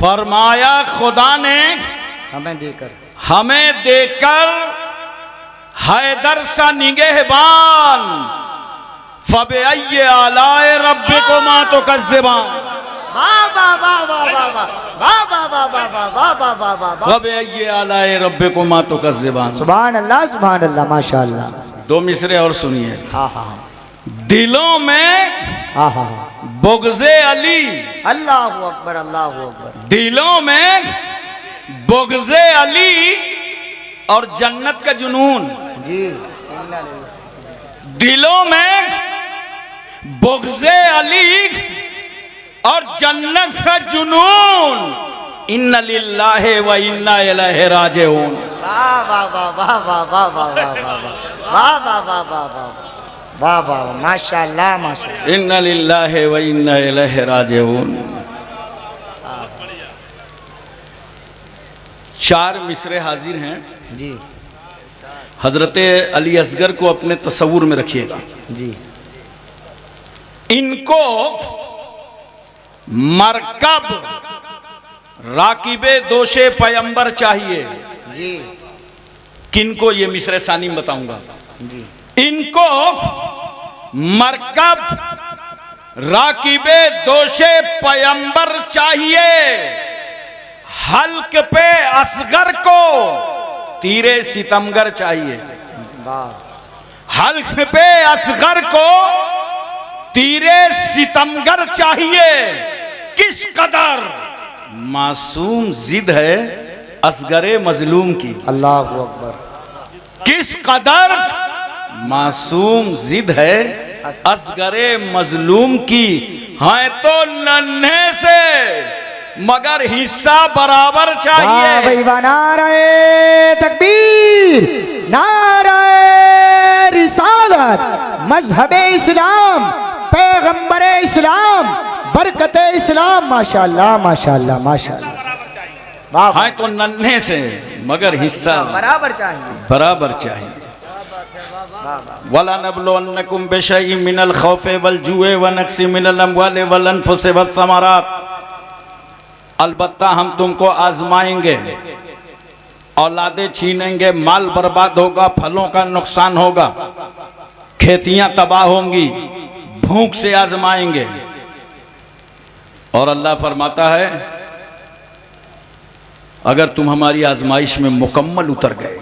फरमाया खुदा ने हमें देकर हैदर सा निगहबान, फबे अय्ये आलाए रब्बिकुमा तुकज़्ज़िबान, फबे अय्ये आलाए रब्बिकुमा तुकज़्ज़िबान। सुभान अल्लाह माशाअल्लाह। दो मिसरे और सुनिए। दिलों में बुग़्ज़े अली, अल्लाहु अकबर अल्लाहु अकबर। दिलों में बुग़्ज़े अली और जन्नत का जुनून जी। दिलों में बुग़्ज़े अली और जन्नत का जुनून, इन्ना लिल्लाहि व इन्ना इलैहि राजिऊन। वाह वाह वाह वाह वाह वाह वाह वाह वाह वाह वाह वाह वाह माशाअल्लाह माशाअल्लाह। इन्ना लिल्लाहि व इन्ना इलैहि राजिऊन। चार मिसरे हाजिर हैं जी। हजरत अली असगर को अपने तसव्वुर में रखिएगा जी। इनको मरकब राकिबे दोशे पैगंबर चाहिए जी। किनको, ये मिसरे सानी में बताऊंगा जी। इनको मरकब राकिबे दोशे पैगंबर चाहिए, हल्क पे असगर को तीरे सितमगर चाहिए। हल्क पे असगर को तीरे सितमगर चाहिए। किस कदर मासूम जिद है असगरे मजलूम की, अल्लाहु अकबर। किस कदर मासूम जिद है असगरे मजलूम की। है तो नन्हे से मगर हिस्सा बराबर चाहिए। भाई नारे तकबीर, नारे रिसालत, मजहबे इस्लाम, पैगंबरे इस्लाम, बरकते इस्लाम। माशाअल्लाह माशाअल्लाह माशाअल्लाह। है तो नन्हे से मगर हिस्सा बराबर चाहिए, बराबर चाहिए। वला नबलुवन्नकुम बिशैइन मिनल खौफि वल जुए व नक्सिन मिनल अमवालि वल अनफुसि वस समरात। अलबत्ता हम तुमको आजमाएंगे, औलादे छीनेंगे, माल बर्बाद होगा, फलों का नुकसान होगा, खेतियां तबाह होंगी, भूख से आजमाएंगे। और अल्लाह फरमाता है अगर तुम हमारी आजमाइश में मुकम्मल उतर गए,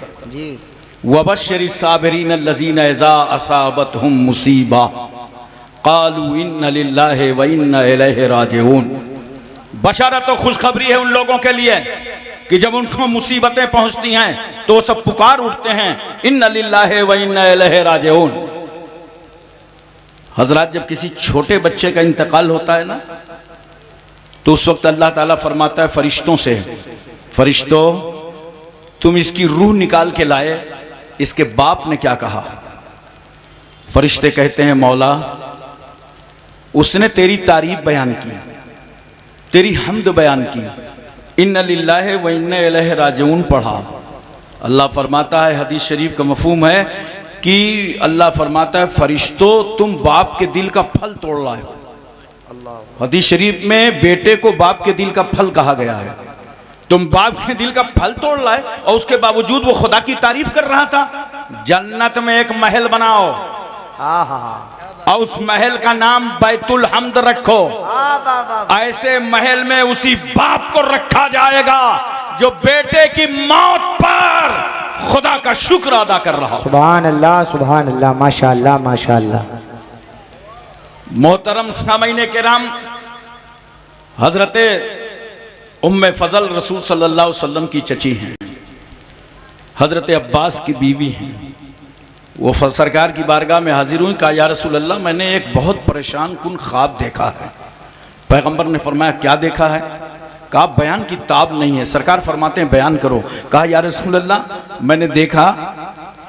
वबश्शिरि साबिरीन अल्लज़ीना इज़ा असाबतहुम मुसीबा क़ालू इन्ना लिल्लाहि व इन्ना इलैहि राजिऊन। बशारत और खुशखबरी है उन लोगों के लिए कि जब उनको मुसीबतें पहुंचती हैं तो वो सब पुकार उठते हैं, इन्ना लिल्लाहि व इन्ना इलैहि राजिऊन। हजरात, जब किसी छोटे बच्चे का इंतकाल होता है ना, तो उस वक्त अल्लाह ताला फरमाता है फरिश्तों से, फरिश्तों तुम इसकी रूह निकाल के लाए, इसके बाप ने क्या कहा? फरिश्ते कहते हैं मौला उसने तेरी तारीफ बयान की, तेरी हम्द बयान की, इन्ना लिल्लाहि व इन्ना इलैहि राजिऊन पढ़ा। अल्लाह फरमाता है, हदीस शरीफ का मफहूम है कि अल्लाह फरमाता है फरिश्तों तुम बाप के दिल का फल तोड़ लाए। हदीस शरीफ में बेटे को बाप के दिल का फल कहा गया है। तुम बाप के दिल का फल तोड़ लाए और उसके बावजूद वो खुदा की तारीफ कर रहा था। जन्नत में एक महल बनाओ और उस महल का नाम बैतुल हम्द रखो। ऐसे महल में उसी बाप को रखा जाएगा जो बेटे की मौत पर खुदा का शुक्र अदा कर रहा हो। सुभान अल्लाह माशाअल्लाह माशाअल्लाह। मोहतरम सामईन किराम, हजरते उम्मे फजल रसूल सल्लल्लाहु अलैहि वसल्लम की चची हैं, हजरत अब्बास की बीवी हैं। वो सरकार की बारगाह में हाजिर हुई, कहा या रसूल अल्लाह मैंने एक बहुत परेशान कुन ख्वाब देखा है। पैगंबर ने फरमाया क्या देखा है? कहा बयान की ताब नहीं है। सरकार फरमाते हैं बयान करो। कहा या रसूल अल्लाह मैंने देखा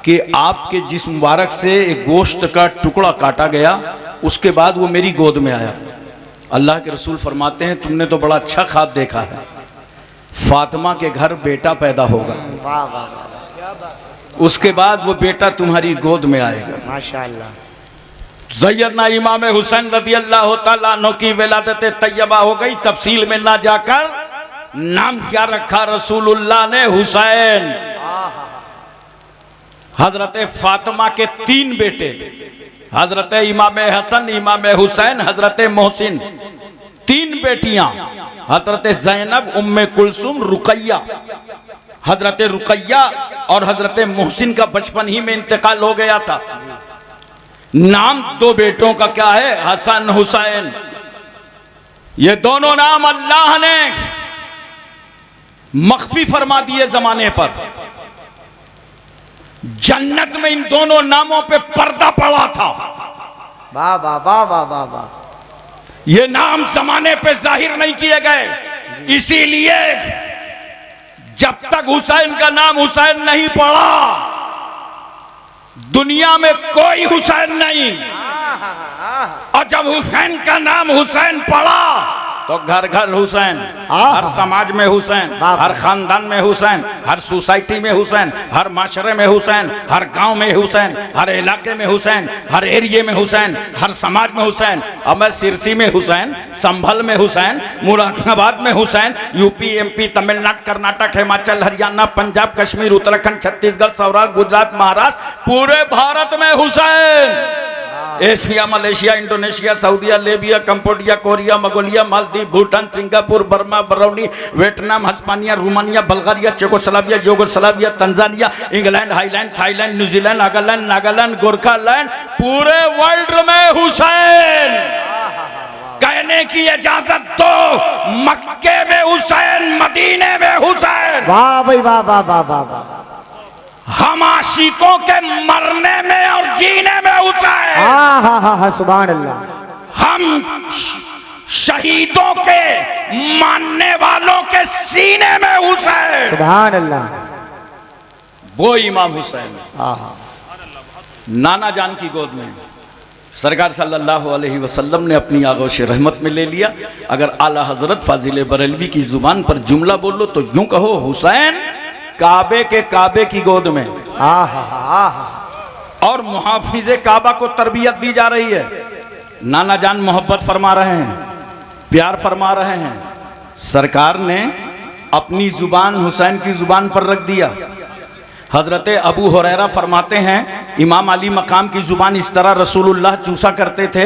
कि आपके जिस्म मुबारक से एक गोश्त का टुकड़ा काटा गया, उसके बाद वो मेरी गोद में आया। अल्लाह के रसूल फरमाते हैं तुमने तो बड़ा अच्छा ख्वाब देखा है, फातिमा के घर बेटा पैदा होगा, उसके बाद वो बेटा तुम्हारी गोद में आएगा। माशाअल्लाह। ज़ैयदना इमाम हुसैन रज़ियल्लाहु तआला अन्हु की विलादत तैयबा हो गई। तफसील में ना जाकर नाम क्या रखा रसूलुल्लाह ने? हुसैन। हजरत फातिमा के 3 बेटे, हजरत इमाम हसन, इमाम हुसैन, हजरत मोहसिन, 3 बेटियां, हजरत जैनब, उम्मे कुलसुम, रुकैया। हजरत रुकैया और हजरत मोहसिन का बचपन ही में इंतकाल हो गया था। नाम 2 बेटों का क्या है? हसन, हुसैन। ये दोनों नाम अल्लाह ने मख्फी फरमा दिए जमाने पर। जन्नत में इन दोनों नामों पे पर्दा पड़ा था। वाह वाह वाह वाह वाह वाह। ये नाम जमाने पे जाहिर नहीं किए गए, इसीलिए जब तक हुसैन का नाम हुसैन नहीं पड़ा, दुनिया में कोई हुसैन नहीं। और जब हुसैन का नाम हुसैन पड़ा तो घर घर हुसैन, हर समाज में हुसैन, हर खानदान में हुसैन, हर सोसाइटी में हुसैन, हर माशरे में हुसैन, हर गांव में हुसैन, हर इलाके में हुसैन, हर एरिया में हुसैन, हर समाज में हुसैन। अब मैं सिरसी में हुसैन, संभल में हुसैन, मुरादाबाद में हुसैन, यूपी, एमपी, तमिलनाडु, कर्नाटक, हिमाचल, हरियाणा, पंजाब, कश्मीर, उत्तराखंड, छत्तीसगढ़, सौराष्ट्र, गुजरात, महाराष्ट्र, पूरे भारत में Hussain. Asia, Malaysia, Indonesia, Saudia, Libya, Cambodia, Korea, Mongolia, Maldives, Bhutan, Singapore, Burma, Brunei, Vietnam, Hispania, Romania, Bulgaria, Czechoslovakia, Yugoslavia, Tanzania, England, Highland, Thailand, New Zealand, Nagaland, Nagaland, Gorkhaland, पूरे वर्ल्ड में हुसैन। कहने की इजाजत दो, मक्के में हुसैन, मदीने में हुसैन। वाह भाई वाह वाह वाह वाह वाह। हम आशिकों के मरने में और जीने में हुसैन। हाँ हाँ हाँ हाँ, सुभान अल्लाह। हम शहीदों के मानने वालों के सीने में हुसैन। सुभान अल्लाह। वो इमाम हुसैन हाँ। नाना जान की गोद में सरकार सल्लल्लाहु अलैहि वसल्लम ने अपनी आगोश रहमत में ले लिया। अगर आला हजरत फाजिल बरेलवी की जुबान पर जुमला बोलो तो यूं कहो, हुसैन काबे की गोद में। और मुहाफिजे काबा को तरबियत दी जा रही है। नाना जान मोहब्बत फरमा रहे हैं, प्यार फरमा रहे हैं। सरकार ने अपनी जुबान हुसैन की जुबान पर रख दिया। हजरत अबू हुरैरा फरमाते हैं, इमाम अली मकाम की जुबान इस तरह रसूलुल्लाह चूसा करते थे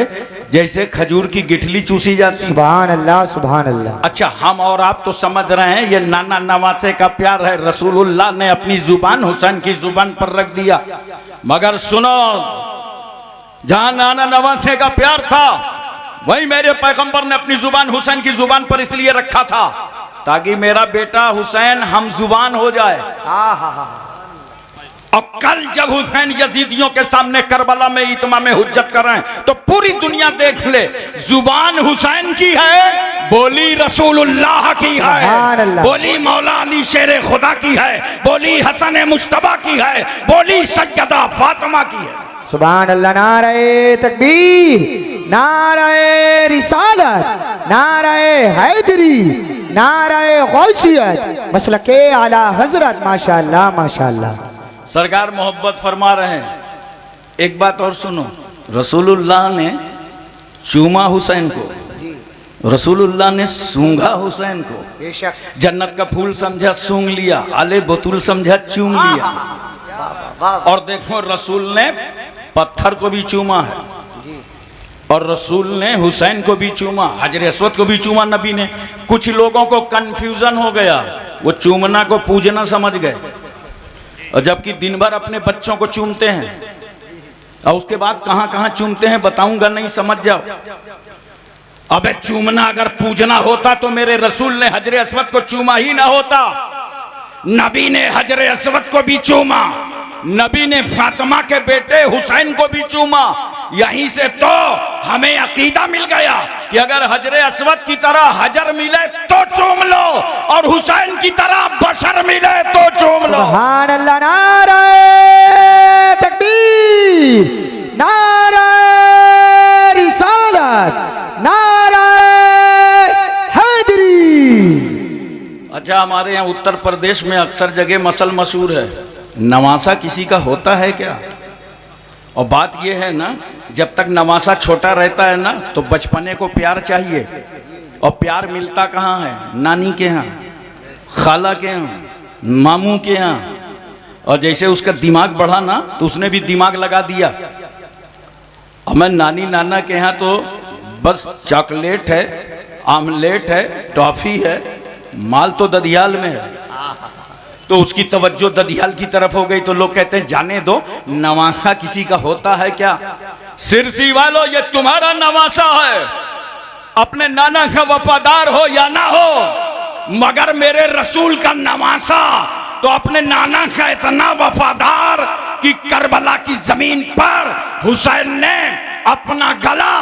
जैसे खजूर की गिठली चूसी जाती। सुभान अल्लाह सुभान अल्लाह। अच्छा, हम और आप तो समझ रहे हैं ये नाना नवासे का प्यार है। रसूलुल्लाह ने अपनी जुबान हुसैन की जुबान पर रख दिया। मगर सुनो, जहां नाना नवासे का प्यार था, वही मेरे पैगंबर ने अपनी जुबान हुसैन की जुबान पर इसलिए रखा था ताकि मेरा बेटा हुसैन हम जुबान हो जाए। और कल जब हुसैन यजीदियों के सामने करबला में इत्मा में हुज्जत कर रहे हैं तो पूरी दुनिया देख ले, जुबान हुसैन की है, बोली रसूलुल्लाह की है, बोली मौला अली शेर खुदा की है, बोली हसन मुस्तफा की है, बोली सैयदा फातिमा की है। सुभान अल्लाह। नारे तकबीर, नारे रिसालत, नारे हैदरी, नारे गौसियत, मसलके आला हजरत। माशाअल्लाह माशाअल्लाह। सरकार मोहब्बत फरमा रहे हैं। एक बात और सुनो, रसूलुल्लाह ने चूमा हुसैन को, रसूलुल्लाह ने सूंघा हुसैन को। जन्नत का फूल समझा सूंघ लिया, आले बतूल समझा चूम लिया। और देखो, रसूल ने पत्थर को भी चूमा है और रसूल ने हुसैन को भी चूमा, हजर अस्वद को भी चूमा नबी ने। कुछ लोगों को कंफ्यूजन हो गया, वो चूमना को पूजना समझ गए, और जबकि दिन भर अपने बच्चों को चूमते हैं और उसके बाद कहां कहां चूमते हैं बताऊंगा, नहीं समझ जाओ। अबे चूमना अगर पूजना होता तो मेरे रसूल ने हजर अस्वद को चूमा ही ना होता। नबी ने हजर अस्वद को भी चूमा, नबी ने फातिमा के बेटे हुसैन को भी चूमा। यहीं से तो हमें अकीदा मिल गया कि अगर हजर अस्वद की तरह हजर मिले तो चूम लो और हुसैन की तरह बशर मिले तो चूम लो। सुभान अल्लाह। नारे तकबीर, नारे रिसालत, नारे हैदरी। अच्छा, हमारे यहाँ उत्तर प्रदेश में अक्सर जगह मसल मशहूर है, नवासा किसी का होता है क्या? और बात यह है ना, जब तक नवासा छोटा रहता है ना तो बचपने को प्यार चाहिए, और प्यार मिलता कहाँ है? नानी के यहाँ। खाला के यहाँ, मामू के यहाँ, और जैसे उसका दिमाग बढ़ा ना तो उसने भी दिमाग लगा दिया। और मैं नानी नाना के यहाँ तो बस चॉकलेट है, आमलेट है, टॉफी है, माल तो ददियाल में है। तो उसकी तवज्जो ददियाल की तरफ हो गई तो लोग कहते हैं जाने दो, नवासा किसी का होता है क्या? सिरसी वालों, ये तुम्हारा नवासा है, अपने नाना का वफादार हो या ना हो, मगर मेरे रसूल का नवासा तो अपने नाना का इतना वफादार कि करबला की जमीन पर हुसैन ने अपना गला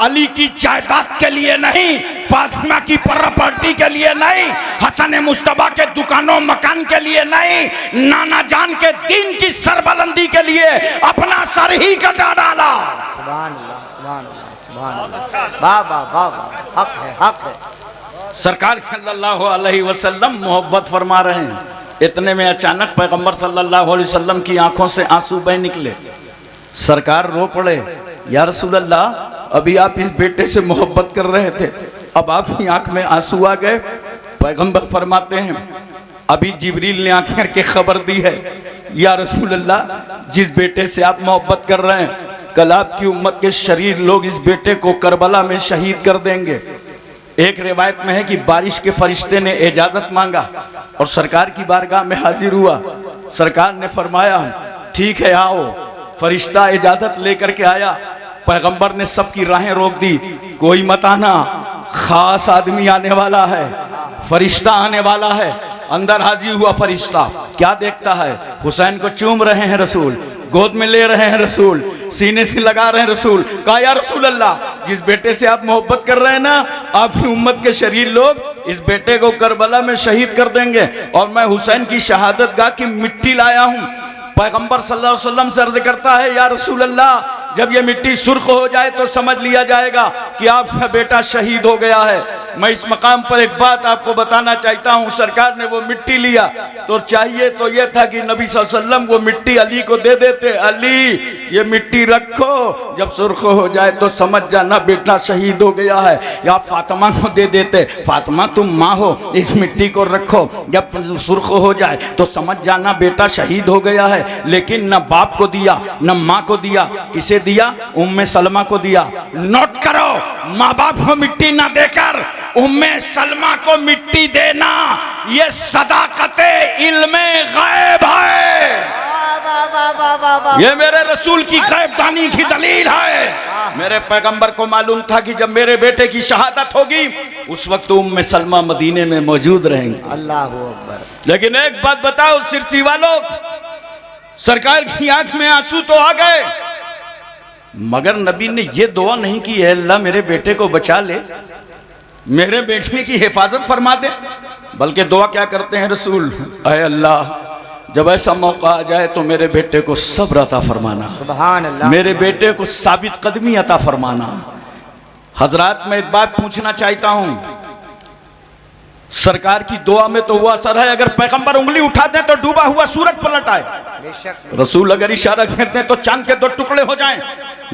अली की जायदाद के लिए नहीं, फातिमा की प्रॉपर्टी के लिए नहीं, हसन मुश्तबा के दुकानों मकान के लिए नहीं, नाना जान के दीन की सरबलंदी के लिए अपना सर ही कटा डाला। सुभान अल्लाह, सुभान अल्लाह, सुभान अल्लाह। वाह वाह वाह वाह, हक है, हक है। सरकार सल्लल्लाहु अलैहि वसल्लम मोहब्बत फरमा रहे हैं। इतने में अचानक पैगंबर सल्लल्लाहु अलैहि वसल्लम की आंखों से आंसू बह निकले। सरकार रो पड़े, या रसूल अल्लाह, अभी आप इस बेटे से मोहब्बत कर रहे थे, अब आपकी आंख में आंसू आ गए। पैगंबर फरमाते हैं, अभी जिब्रील ने आंख करके खबर दी है, या रसूल अल्लाह, जिस बेटे से आप मोहब्बत कर रहे हैं, कल आपकी उम्मत के शरीर लोग इस बेटे को करबला में शहीद कर देंगे। एक रिवायत में है कि बारिश के फरिश्ते ने इजाजत मांगा और सरकार की बारगाह में हाजिर हुआ। सरकार ने फरमाया, ठीक है आओ। फरिश्ता इजाजत लेकर के आया। पैगंबर ने सबकी राहें रोक दी, कोई मत आना, खास आदमी आने वाला है, फरिश्ता आने वाला है। अंदर हाजिर हुआ फरिश्ता, क्या देखता है? हुसैन को चूम रहे हैं रसूल, गोद में ले रहे हैं रसूल, सीने से लगा रहे हैं रसूल। कहा, या रसूल अल्लाह, जिस बेटे से आप मोहब्बत कर रहे हैं ना, आपकी उम्मत के शरीर लोग इस बेटे को करबला में शहीद कर देंगे और मैं हुसैन की शहादत गाह की मिट्टी लाया हूँ। पैगंबर सल्लल्लाहु अलैहि वसल्लम से अर्ज करता है, या रसूल अल्लाह, जब ये मिट्टी सुर्ख हो जाए तो समझ लिया जाएगा कि आपका बेटा शहीद हो गया है। मैं इस मकाम पर एक बात आपको बताना चाहता हूँ। सरकार ने वो मिट्टी लिया तो चाहिए तो ये था कि नबी सल्लल्लाहु अलैहि वसल्लम वो मिट्टी अली को दे देते, अली ये मिट्टी रखो, जब सुर्ख हो जाए तो समझ जाना बेटा शहीद हो गया है। या फातिमा को दे देते, फातिमा तुम माँ हो, इस मिट्टी को रखो, जब सुर्ख हो जाए तो समझ जाना बेटा शहीद हो गया है। लेकिन न बाप को दिया, न माँ को दिया, किसे दिया? उम्मे सलमा को दिया। नोट करो, माँ बाप को मिट्टी ना देकर उम्मे सलमा को मिट्टी देना, ये सदाकते इल्मे गैब है। ये मेरे रसूल की गैबदानी की दलील है। मेरे पैगंबर को मालूम था कि जब मेरे बेटे की शहादत होगी उस वक्त उम्मे सलमा मदीने में मौजूद रहेंगे। अल्लाह अकबर। लेकिन एक बात बताओ सिरसी वालों, सरकार की आंख में आंसू तो आ गए, मगर नबी ने ये दुआ नहीं की, है अल्लाह मेरे बेटे को बचा ले, मेरे बेटे की हिफाजत फरमा दे। बल्कि दुआ क्या करते हैं रसूल, अय अल्लाह, जब ऐसा मौका आ जाए तो मेरे बेटे को सब्र अता फरमाना, सुभान अल्लाह, मेरे बेटे को साबित कदमी अता फरमाना। हजरात, मैं एक बात पूछना चाहता हूं, सरकार की दुआ में तो वो असर है, अगर पैगंबर उंगली उठा दें तो डूबा हुआ सूरज पलट आए, रसूल अगर इशारा कर दें तो चांद के 2 टुकड़े हो जाएं,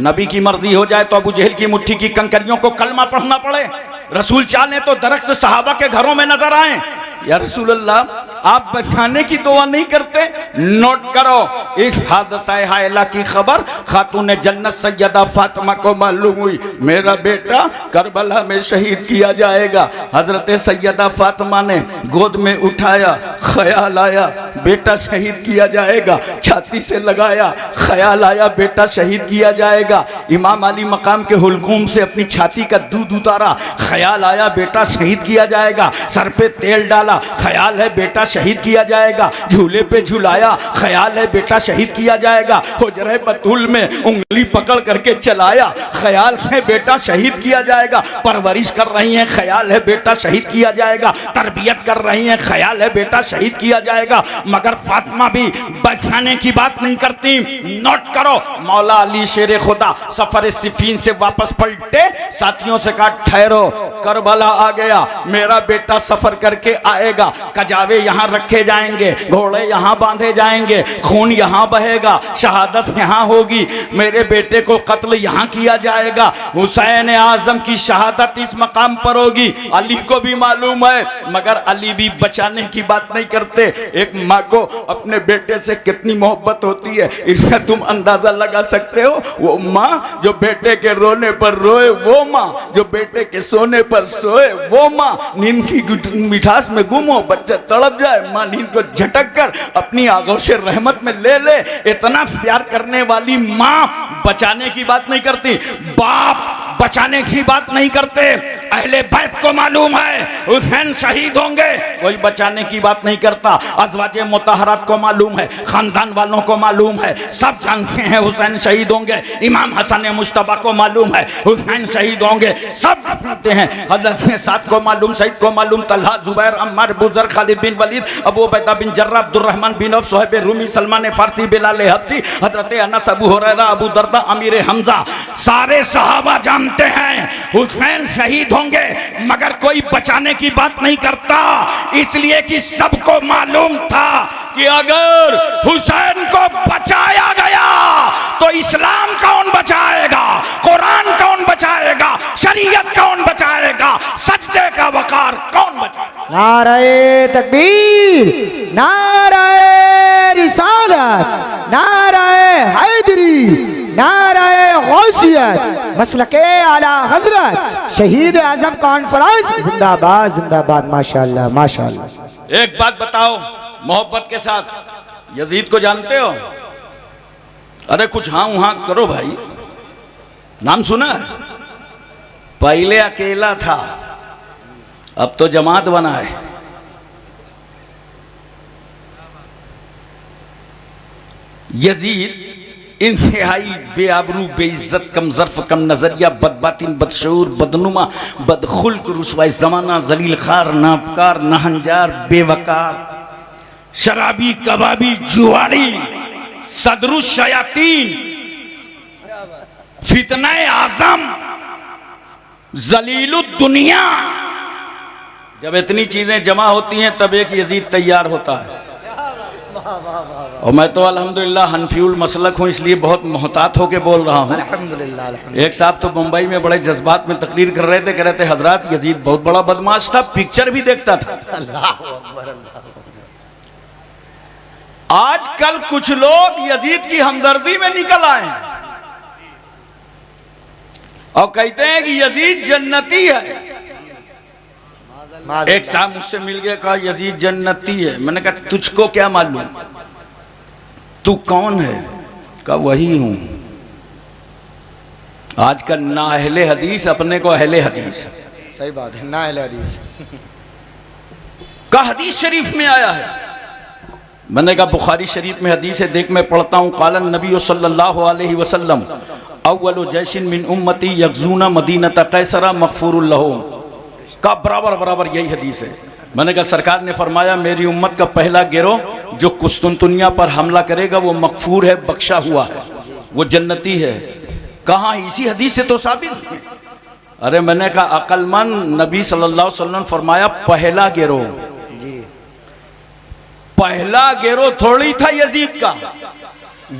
नबी की मर्जी हो जाए तो अबू जहल की मुट्ठी की कंकरियों को कलमा पढ़ना पड़े, रसूल चाहें तो दरख्त सहाबा के घरों में नजर आए। या रसूल अल्लाह, आप बचाने की दुआ नहीं करते? नोट करो, इस हादसा हायला की खबर खातून जन्नत सैयदा फातिमा को मालूम हुई, मेरा बेटा करबला में शहीद किया जाएगा। हजरत सैयदा फातिमा ने गोद में उठाया, ख्याल आया बेटा शहीद किया जाएगा, छाती से लगाया, ख्याल आया बेटा शहीद किया जाएगा। इमाम अली मकाम के हुलकूम से अपनी छाती का दूध उतारा, ख्याल आया बेटा शहीद किया जाएगा। सर पे तेल डाला, ख्याल है बेटा शहीद किया जाएगा। झूले पे झुलाया, ख्याल है बेटा शहीद किया जाएगा। हुजरे बतूल में उंगली पकड़ करके चलाया, ख्याल है बेटा शहीद किया जाएगा। परवरिश कर रही हैं, ख्याल है बेटा शहीद किया जाएगा। तरबियत कर रही हैं, ख्याल है बेटा शहीद किया जाएगा। मगर फातिमा भी बचाने की बात नहीं करती। नोट करो, मौला अली शेर खुदा सफर सिफीन से वापस पलटे, साथियों से कहा ठहरो, करबला आ गया, मेरा बेटा सफर करके आएगा, कजावे यहाँ यहाँ रखे जाएंगे, घोड़े यहाँ बांधे जाएंगे, खून यहाँ बहेगा, शहादत यहाँ होगी, मेरे बेटे को कत्ल यहाँ किया जाएगा, हुसैन आजम की शहादत इस मकाम पर होगी। अली को भी मालूम है, मगर अली भी बचाने की बात नहीं करते। एक माँ को अपने बेटे से कितनी मोहब्बत होती है, इसका तुम अंदाजा लगा सकते हो। वो माँ जो बेटे के रोने पर रोए, वो माँ जो बेटे के सोने पर सोए, वो माँ नींद की मिठास में गुम हो, बच्चा तड़प जाए, माँ नींद को झटक कर अपनी आगोश रहमत में ले ले। इतना प्यार करने वाली माँ बचाने की बात नहीं करती, बाप बचाने की बात नहीं करते। अहले बैत को मालूम है हुसैन शहीद होंगे, कोई बचाने की बात नहीं करता। अज़वाजे मुतहरात को मालूम है, खानदान वालों को मालूम है, सब जानते हैं हुसैन शहीद होंगे। इमाम हसन मुश्तबा को मालूम है हुसैन शहीद होंगे, सब जानते हैं। हज़रत साद को मालूम, सईद को मालूम, Talha, Zubair, Ammar, Buzar, Khalid bin Walid, Abu Ubaidah bin Jarrah, Abdurrahman bin Auf, Suhaib Rumi, Salman Farsi, Bilal Habshi, Hazrat Anas, Abu Huraira, Abu दरदा, Amir Hamza, सारे सहाबा जानते हैं हुसैन शहीद होंगे, मगर कोई बचाने की बात नहीं करता, इसलिए कि सबको मालूम था कि अगर हुसैन को बचाया गया तो इस्लाम कौन बचाएगा, कुरान कौन बचाएगा, शरीयत कौन बचाएगा, सजदे का वकार कौन बचाएगा। नारे तकबीर, नारे रिसालत, नारे हैदरी, नारे गौसियत, मसलके आला हजरत, शहीद आजम कॉन्फ्रेंस जिंदाबाद जिंदाबाद। माशाअल्लाह माशाअल्लाह। एक बात बताओ मोहब्बत के साथ, यजीद को जानते हो? अरे कुछ हाँ वहां करो भाई, नाम सुना है? पहले अकेला था, अब तो जमात बना है। यजीद इंतहाई बेआबरू, बेइज्जत, कम ज़र्फ, कम नजरिया, बदबातिन, बदशऊर, बदनुमा, बदखुल्क, रुसवाए ज़माना, जलील खार, नापकार, नहंजार, बेवकार, शराबी, कबाबी, जुआरी, सदरुश शयातीन, फितने आजम, जलीलुद दुनिया। जब इतनी चीजें जमा होती हैं तब एक यजीद तैयार होता है। और मैं तो अल्हम्दुलिल्लाह हनफीउल मसलक हूँ, इसलिए बहुत मोहतात होके बोल रहा हूँ। अल्हम्दुलिल्लाह। एक साहब तो मुंबई में बड़े जज्बात में तकरीर कर रहे थे, कह रहे थे हजरत यजीद बहुत बड़ा बदमाश था, पिक्चर भी देखता था। आजकल कुछ लोग यजीद की हमदर्दी में निकल आए हैं और कहते हैं कि यजीद जन्नती है। एक साहब मुझसे मिल गया, कहा यजीद जन्नती है। मैंने कहा तुझको क्या मालूम, तू कौन है? कहा वही हूं। आजकल ना अहले हदीस अपने को अहले हदीस, सही बात है, ना अहले हदीस का हदीस शरीफ में आया है। मैंने कहा बुखारी शरीफ में हदीस है, देख मैं पढ़ता हूँ। कालन नबी सल्लल्लाहु अलैहि वसल्लम अव्वलु जैशिन मिन उम्मती यगज़ूना मदीनत कैसरा मग़फ़ूरुल लहुम, का बराबर बराबर यही हदीस है। मैंने कहा सरकार ने फरमाया मेरी उम्मत का पहला गिरोह जो कुस्तुनतुनिया पर हमला करेगा वो मग़फ़ूर है, बख्शा हुआ है, वो जन्नती है। कहाँ? इसी हदीस से तो साबित है। अरे मैंने कहा अक्लमंद नबी सल्लल्लाहु अलैहि वसल्लम फरमाया पहला गिरोह, पहला गिरोह थोड़ी था यजीद का।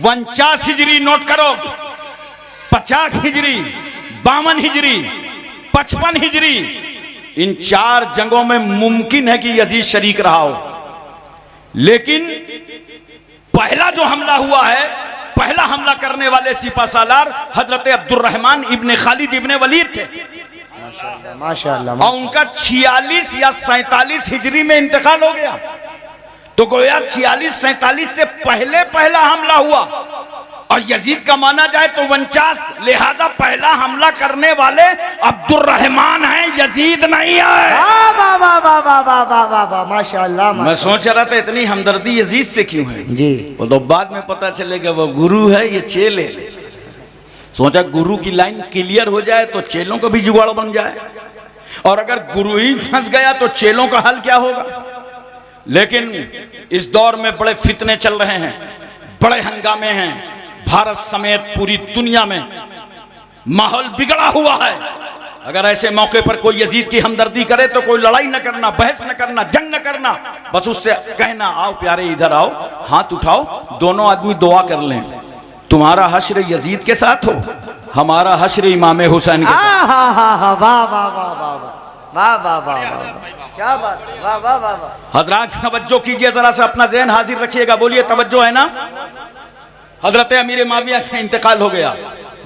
49 हिजरी नोट करो, 50 हिजरी, 52 हिजरी, 55 हिजरी, इन 4 जंगों में मुमकिन है कि यजीद शरीक रहा हो, लेकिन पहला जो हमला हुआ है, पहला हमला करने वाले सिपा सालार हजरत अब्दुर्रहमान इब्ने खालिद इब्ने वलीद थे। माशाअल्लाह। और उनका 46 या 47 हिजरी में इंतकाल हो गया। तो गोया 46-47 से पहले पहला हमला हुआ, और यजीद का माना जाए तो 49, लिहाजा पहला हमला करने वाले अब्दुर्रहमान हैं, यजीद नहीं है। माशाअल्लाह। मैं सोच रहा था इतनी हमदर्दी यजीद से क्यों है जी, वो तो बाद में पता चलेगा वो गुरु है, ये चेले। सोचा गुरु की लाइन क्लियर हो जाए तो चेलों को भी जुगाड़ बन जाए, और अगर गुरु ही फंस गया तो चेलों का हल क्या होगा। लेकिन इस दौर में बड़े फितने चल रहे हैं, बड़े हंगामे हैं, भारत समेत पूरी दुनिया में माहौल बिगड़ा हुआ है। अगर ऐसे मौके पर कोई यजीद की हमदर्दी करे तो कोई लड़ाई न करना, बहस न करना, जंग न करना, बस उससे कहना आओ प्यारे इधर आओ, हाथ उठाओ, दोनों आदमी दुआ कर लें, तुम्हारा हश्र यजीद के साथ हो, हमारा हश्र इमाम हुसैन के साथ। वाह वाह वाह वाह वाह वाह वाह, क्या बात, वाह वाह वाह वाह। हजरात तवज्जो कीजिए, जरा सा अपना ज़हन हाजिर रखिएगा, बोलिए तवज्जो है ना। हजरत अमीर माविया का इंतकाल हो गया,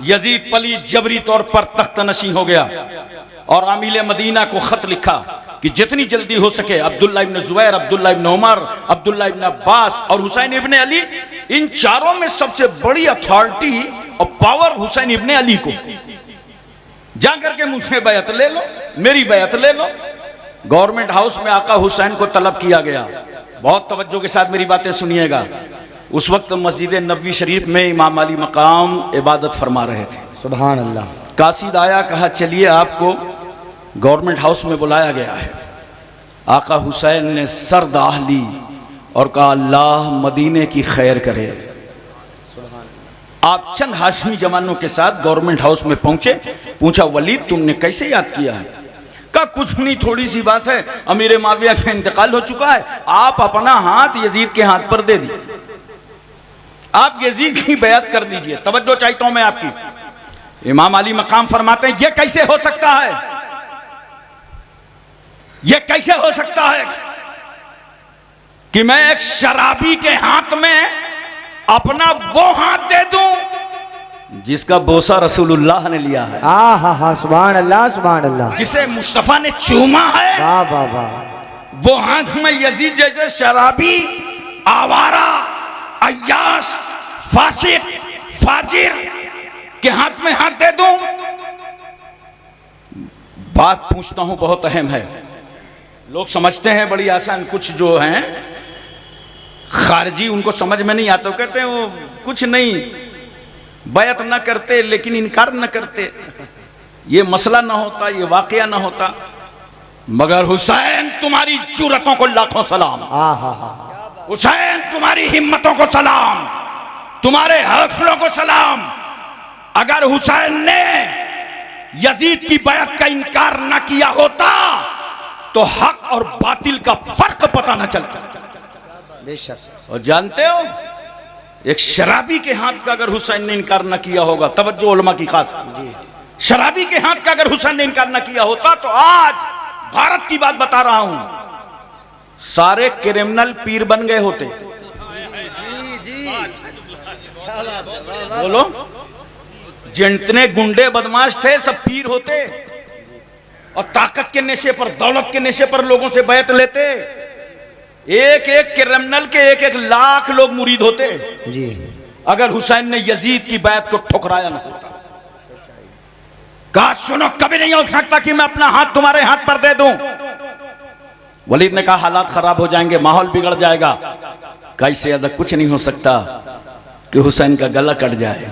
यजीद पली जबरी तौर पर तख्त नशी हो गया और आमिल मदीना को खत लिखा कि जितनी जल्दी हो सके अब्दुल्ला इब्न जुबैर, अब्दुल्ला इब्न उमर, अब्दुल्ला इब्न अब्बास और हुसैन इब्न अली, इन चारों में सबसे बड़ी अथॉरिटी और पावर हुसैन इब्न अली को, जाकर के मुझसे बैत ले लो, मेरी बैत ले लो। गवर्नमेंट हाउस में आका हुसैन को तलब किया गया। बहुत तवज्जो के साथ मेरी बातें सुनिएगा। उस वक्त मस्जिद नबवी शरीफ में इमाम अली मकाम इबादत फरमा रहे थे। सुभान अल्लाह। कासिद आया, कहा चलिए आपको गवर्नमेंट हाउस में बुलाया गया है। आका हुसैन ने सर दाह ली और कहा अल्लाह मदीने की खैर करे। आप चंद हाशमी जवानों के साथ गवर्नमेंट हाउस में पहुंचे, पूछा वलीद तुमने कैसे याद किया है? कहा कुछ नहीं, थोड़ी सी बात है, अमीर माविया का इंतकाल हो चुका है, आप अपना हाथ यजीद के हाथ पर दे दीजिए, आप यजीद की बैत कर लीजिए। तवज्जो चाहता हूं मैं आपकी। इमाम अली मकाम फरमाते हैं ये कैसे हो सकता है, ये कैसे हो सकता है कि मैं एक शराबी के हाथ में अपना वो हाथ दे दूं जिसका बोसा रसूलुल्लाह ने लिया है, हा सुभान अल्लाह सुभान अल्लाह, जिसे मुस्तफा ने चूमा है, वाह वाह वाह, वो हाथ में यजीद जैसे शराबी, आवारा, अय्याश, फासिक, फाजिर के हाथ में हाथ दे दूं? बात पूछता हूं, बहुत अहम है। लोग समझते हैं बड़ी आसान, कुछ जो हैं खारजी उनको समझ में नहीं आता, कहते हैं वो कुछ नहीं, बैत न करते लेकिन इनकार न करते, ये मसला ना होता, ये वाकया ना होता। मगर हुसैन तुम्हारी जुर्रतों को लाखों सलाम, हुसैन तुम्हारी हिम्मतों को सलाम, तुम्हारे हौसलों को सलाम। अगर हुसैन ने यजीद की बैत का इनकार न किया होता तो हक और बातिल का फर्क पता न चलता। बेशक। और जानते हो एक शराबी के हाथ का अगर हुसैन ने इनकार न किया होगा, तवज्जो उलमा की खास, शराबी के हाथ का अगर हुसैन ने इनकार न किया होता तो आज भारत की बात बता रहा हूं, सारे क्रिमिनल पीर बन गए होते। बोलो, जितने गुंडे बदमाश थे सब पीर होते और ताकत के नशे पर, दौलत के नशे पर लोगों से बैत लेते। एक एक क्रिमिनल के एक एक लाख लोग मुरीद होते जी, अगर हुसैन ने यजीद की बैत को ठुकराया न होता। कहा सुनो, कभी नहीं हो सकता कि मैं अपना हाथ तुम्हारे हाथ पर दे दूं। वलीद ने कहा हालात खराब हो जाएंगे, माहौल बिगड़ जाएगा। कैसे? अदा कुछ नहीं हो सकता कि हुसैन का गला कट जाए,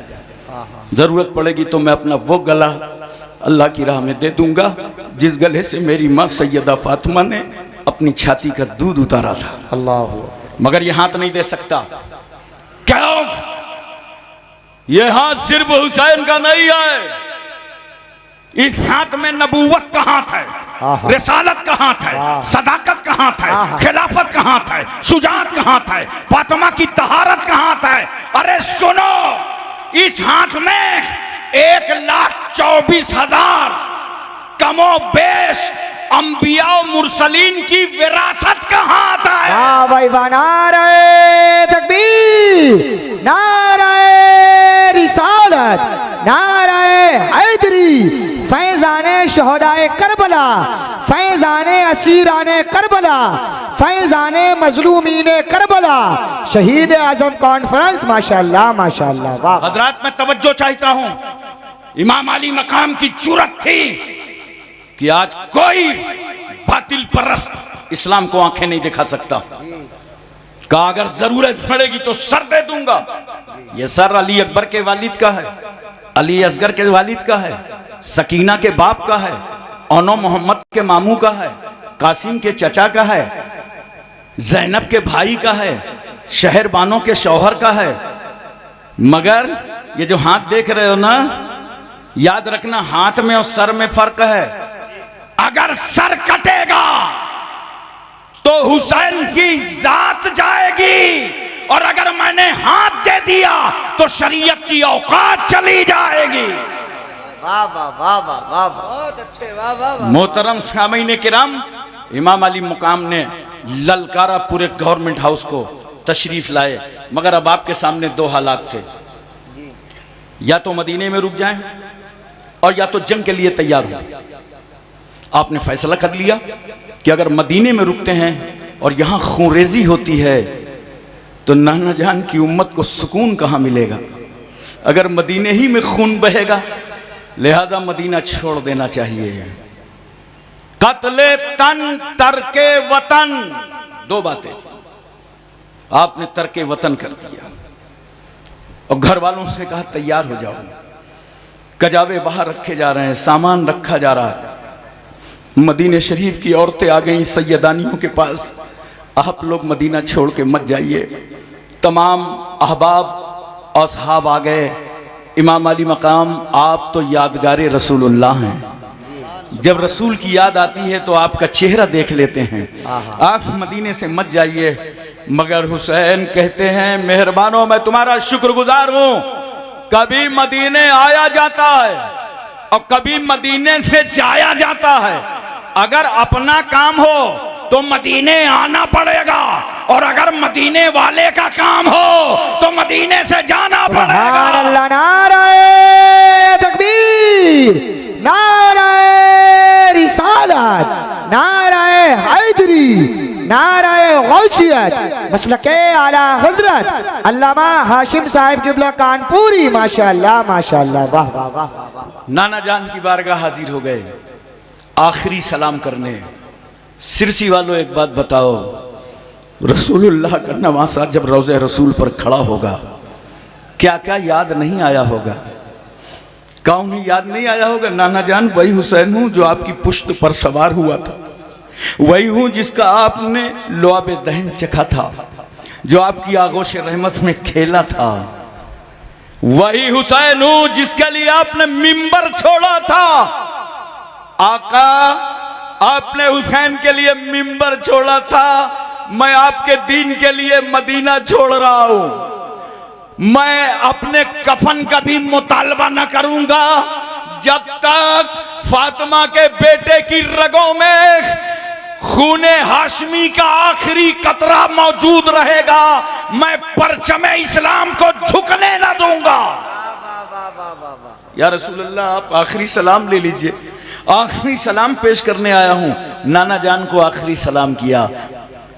जरूरत पड़ेगी तो मैं अपना वो गला अल्लाह की राह में दे दूंगा जिस गले से मेरी माँ सैयदा फातिमा ने अपनी छाती का दूध उतारा था। अल्लाह। मगर ये हाथ नहीं दे सकता। क्यों? ये हाथ सिर्फ हुसैन का नहीं है, इस हाथ में नबूवत का हाथ है, रिसालत का हाथ है, सदाकत का हाथ है, खिलाफत का हाथ है, शुजाअत का हाथ है, फातिमा की तहारत का हाथ है। अरे सुनो, इस हाथ में 1,24,000 कमो बेश अंबिया और मुरसलीन की विरासत का हाथ है। हाँ भाई, नारे तकबीर, नारे रिसालत, नारे हैदरी, फैजाने शहदाए करबला, फैजाने असीराने करबला, फैजाने मजलूमीने करबला, शहीद आजम कॉन्फ्रेंस। माशाअल्लाह माशाअल्लाह, वाह। हजरात मैं तवज्जो चाहता हूं, इमाम अली मकाम की जुर्रत थी कि आज कोई बातिल परस्त इस्लाम को आंखें नहीं दिखा सकता। कहा अगर जरूरत पड़ेगी तो सर दे दूंगा। यह सर अली अकबर के वालिद का है, अली असगर के वालिद का है, सकीना के बाप का है, ओनो मोहम्मद के मामू का है, कासिम के चचा का है, जैनब के भाई का है, शहर बानो के शौहर का है। मगर ये जो हाथ देख रहे हो ना, याद रखना, हाथ में और सर में फर्क है। अगर सर कटेगा तो हुसैन की जात जाएगी, और अगर मैंने हाथ दे दिया तो शरीयत की औकात चली जाएगी। वाह वाह वाह वाह वाह, बहुत अच्छे, वाह वाह वाह। मोहतरम सामीन किराम, इमाम अली मुकाम ने ललकारा पूरे गवर्नमेंट हाउस को, तशरीफ लाए, मगर अब आपके सामने दो हालात थे, या तो मदीने में रुक जाएं और या तो जंग के लिए तैयार हो। आपने फैसला कर लिया कि अगर मदीने में रुकते हैं और यहाँ खूंरेजी होती है तो नाना जान की उम्मत को सुकून कहाँ मिलेगा। अगर मदीने ही में खून बहेगा, लिहाजा मदीना छोड़ देना चाहिए। कत्ले तन तरके वतन, दो बातें थी। आपने तरके वतन कर दिया और घर वालों से कहा तैयार हो जाओ। कजावे बाहर रखे जा रहे हैं, सामान रखा जा रहा है। मदीने शरीफ की औरतें आ गई सैयदानियों के पास, आप लोग मदीना छोड़ के मत जाइए। तमाम अहबाब और असहाब आ गए। इमाम अली मकाम, आप तो यादगारे रसूलुल्लाह हैं। जब रसूल की याद आती है तो आपका चेहरा देख लेते हैं। आप मदीने से मत जाइए। मगर हुसैन कहते हैं, मेहरबानो मैं तुम्हारा शुक्रगुजार हूं। कभी मदीने आया जाता है और कभी मदीने से जाया जाता है। अगर अपना काम हो तो मदीने आना पड़ेगा, और अगर मदीने वाले का काम हो तो मदीने से जाना पड़ेगा। अल्लाह, नारे तकबीर, नारे रिसालत, नारे हैदरी, नारे गौसियत, मसलके आला हजरत अल्लामा हाशिम साहिब किबला कानपुरी। माशाअल्लाह माशाअल्लाह, वाह वाह वाह वाह। नाना जान की बारगाह हाजिर हो गए आखिरी सलाम करने। सिरसी वालों एक बात बताओ, रसूलुल्लाह का नवासा जब रोज़े रसूल पर खड़ा होगा, क्या क्या याद नहीं आया होगा? कौन ही याद नहीं आया होगा? नाना जान, वही हुसैन हूँ जो आपकी पुश्त पर सवार हुआ था, वही हूँ जिसका आपने लुआबे दहन चखा था, जो आपकी आगोश रहमत में खेला था। वही हुसैन हूँ जिसके लिए आपने मिंबर छोड़ा था। आका, आपने हुसैन के लिए मिंबर छोड़ा था, मैं आपके दीन के लिए मदीना छोड़ रहा हूं। मैं अपने कफन का भी मुतालबा न करूंगा जब तक फातिमा के बेटे की रगों में खूने हाशमी का आखिरी कतरा मौजूद रहेगा। मैं परचमे इस्लाम को झुकने न दूंगा। या रसूलल्लाह, आप आखिरी सलाम ले लीजिए। आखिरी सलाम पेश करने आया हूं। नाना जान को आखिरी सलाम किया।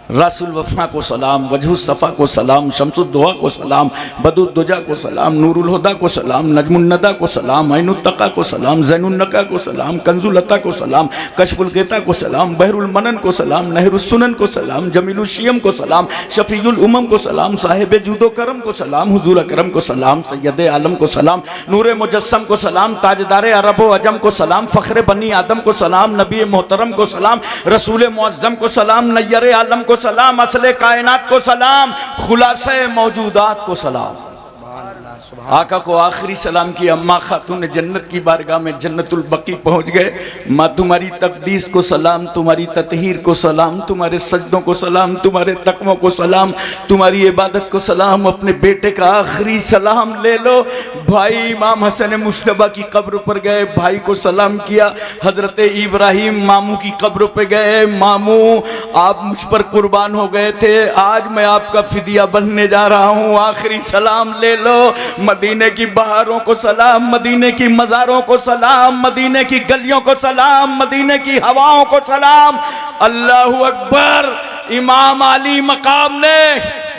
रसूल वफा को सलाम, वजहु सफ़ा को सलाम, शम्सुद्दोहा को सलाम, बदुद्दुजा को सलाम, नूरुल हुदा को सलाम, नजमुन्नदा को सलाम, ऐनुत्तका को सलाम, ज़ैनुन्नका को सलाम, कंजुलता को सलाम, कशफुल गेता को सलाम, बहरुल मनन को सलाम, नहरुस सुनन को सलाम, जमीलुल शियम को सलाम, शफीउल उमम को सलाम, साहिब जूदो करम को सलाम, हुजूर अकरम को सलाम, सैयद आलम को सलाम, नूरे मुजस्सम को सलाम, ताजदार अरब व अजम को सलाम, फ़ख्र बनी आदम को सलाम, नबी मोहतरम को सलाम, रसूल मुअज्जम को सलाम, नय्यर आलम को सलाम, असले कायनात को सलाम, खुलासे मौजूदात को सलाम। आका को आखिरी सलाम की। अम्मा खातून जन्नत की बारगाह में जन्नतुल बकी पहुंच गए। माँ, तुम्हारी तकदीस को सलाम, तुम्हारी ततहीर को सलाम, तुम्हारे सजदों को सलाम, तुम्हारे तकवों को सलाम, तुम्हारी इबादत को सलाम। अपने बेटे का आखिरी सलाम ले लो। भाई इमाम हसन मुश्तबा की कब्र पर गए, भाई को सलाम किया। हजरत इब्राहिम मामू की कब्र पर गए, मामू आप मुझ पर कुर्बान हो गए थे, आज मैं आपका फिदिया बनने जा रहा हूँ, आखिरी सलाम ले लो। मदीने की बहारों को सलाम, मदीने की मज़ारों को सलाम, मदीने की गलियों को सलाम, मदीने की हवाओं को सलाम। अल्लाहु अकबर। इमाम अली मकाम ने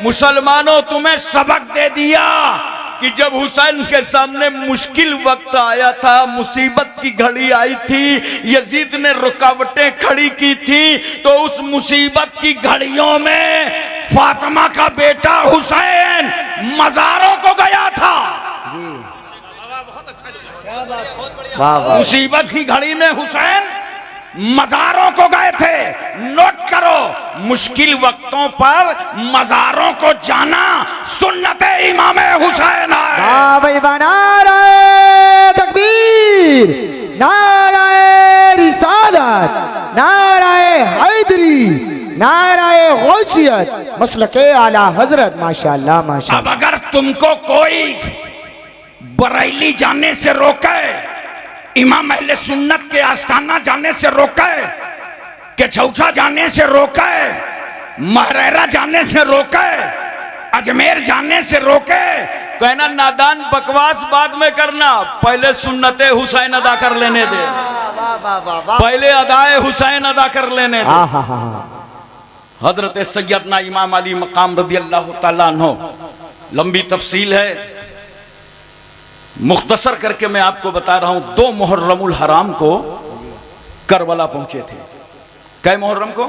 मुसलमानों तुम्हें सबक दे दिया कि जब हुसैन के सामने मुश्किल वक्त आया था, मुसीबत की घड़ी आई थी, यजीद ने रुकावटें खड़ी की थी, तो उस मुसीबत की घड़ियों में फातिमा का बेटा हुसैन मज़ारों को गया था। मुसीबत की घड़ी में हुसैन मजारों को गए थे। नोट करो, मुश्किल वक्तों पर मजारों को जाना सुन्नत इमाम हुसैन है। वाह भाई वाह, नारे तकबीर, नारे रिसालत, नारे हैदरी, नारे गौसियत, मसलके आला हजरत। माशाअल्लाह माशाअल्लाह। अब अगर तुमको कोई बरेली जाने से रोके, इमाम अहले सुन्नत के आस्थाना जाने से रोके, केछौछा जाने से रोके, महरेरा जाने से रोके, अजमेर जाने से रोके, कहना नादान बकवास बाद में करना, पहले सुन्नते हुसैन अदा कर लेने दे, पहले अदाए हुसैन अदा कर लेने दे। हजरत सैयदना इमाम अली मकाम रदी अल्लाह तआला अन्हु, लंबी तफसील है, मुख्तसर करके मैं आपको बता रहा हूं। 2 मुहर्रमुल हराम को करबला पहुंचे थे। कै मुहर्रम को?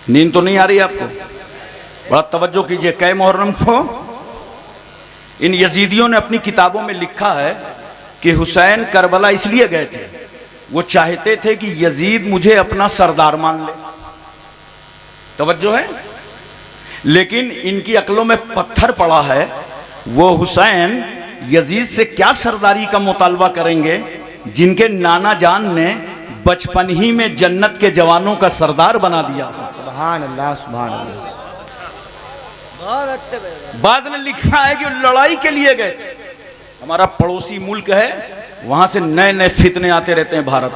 नींद तो नहीं आ रही आपको? बड़ा तवज्जो कीजिए। कै मुहर्रम को? इन यजीदियों ने अपनी किताबों में लिखा है कि हुसैन करबला इसलिए गए थे, वो चाहते थे कि यजीद मुझे अपना सरदार मान ले। तवज्जो है? लेकिन इनकी अक्लों में पत्थर पड़ा है। वो हुसैन यजीद से क्या सरदारी का मुतालबा करेंगे जिनके नाना जान ने बचपन ही में जन्नत के जवानों का सरदार बना दिया। सुभान अल्लाह, सुभान अल्लाह। बहुत अच्छे। बाद में लिखा है कि लड़ाई के लिए गए थे। हमारा पड़ोसी मुल्क है, वहां से नए नए फितने आते रहते हैं भारत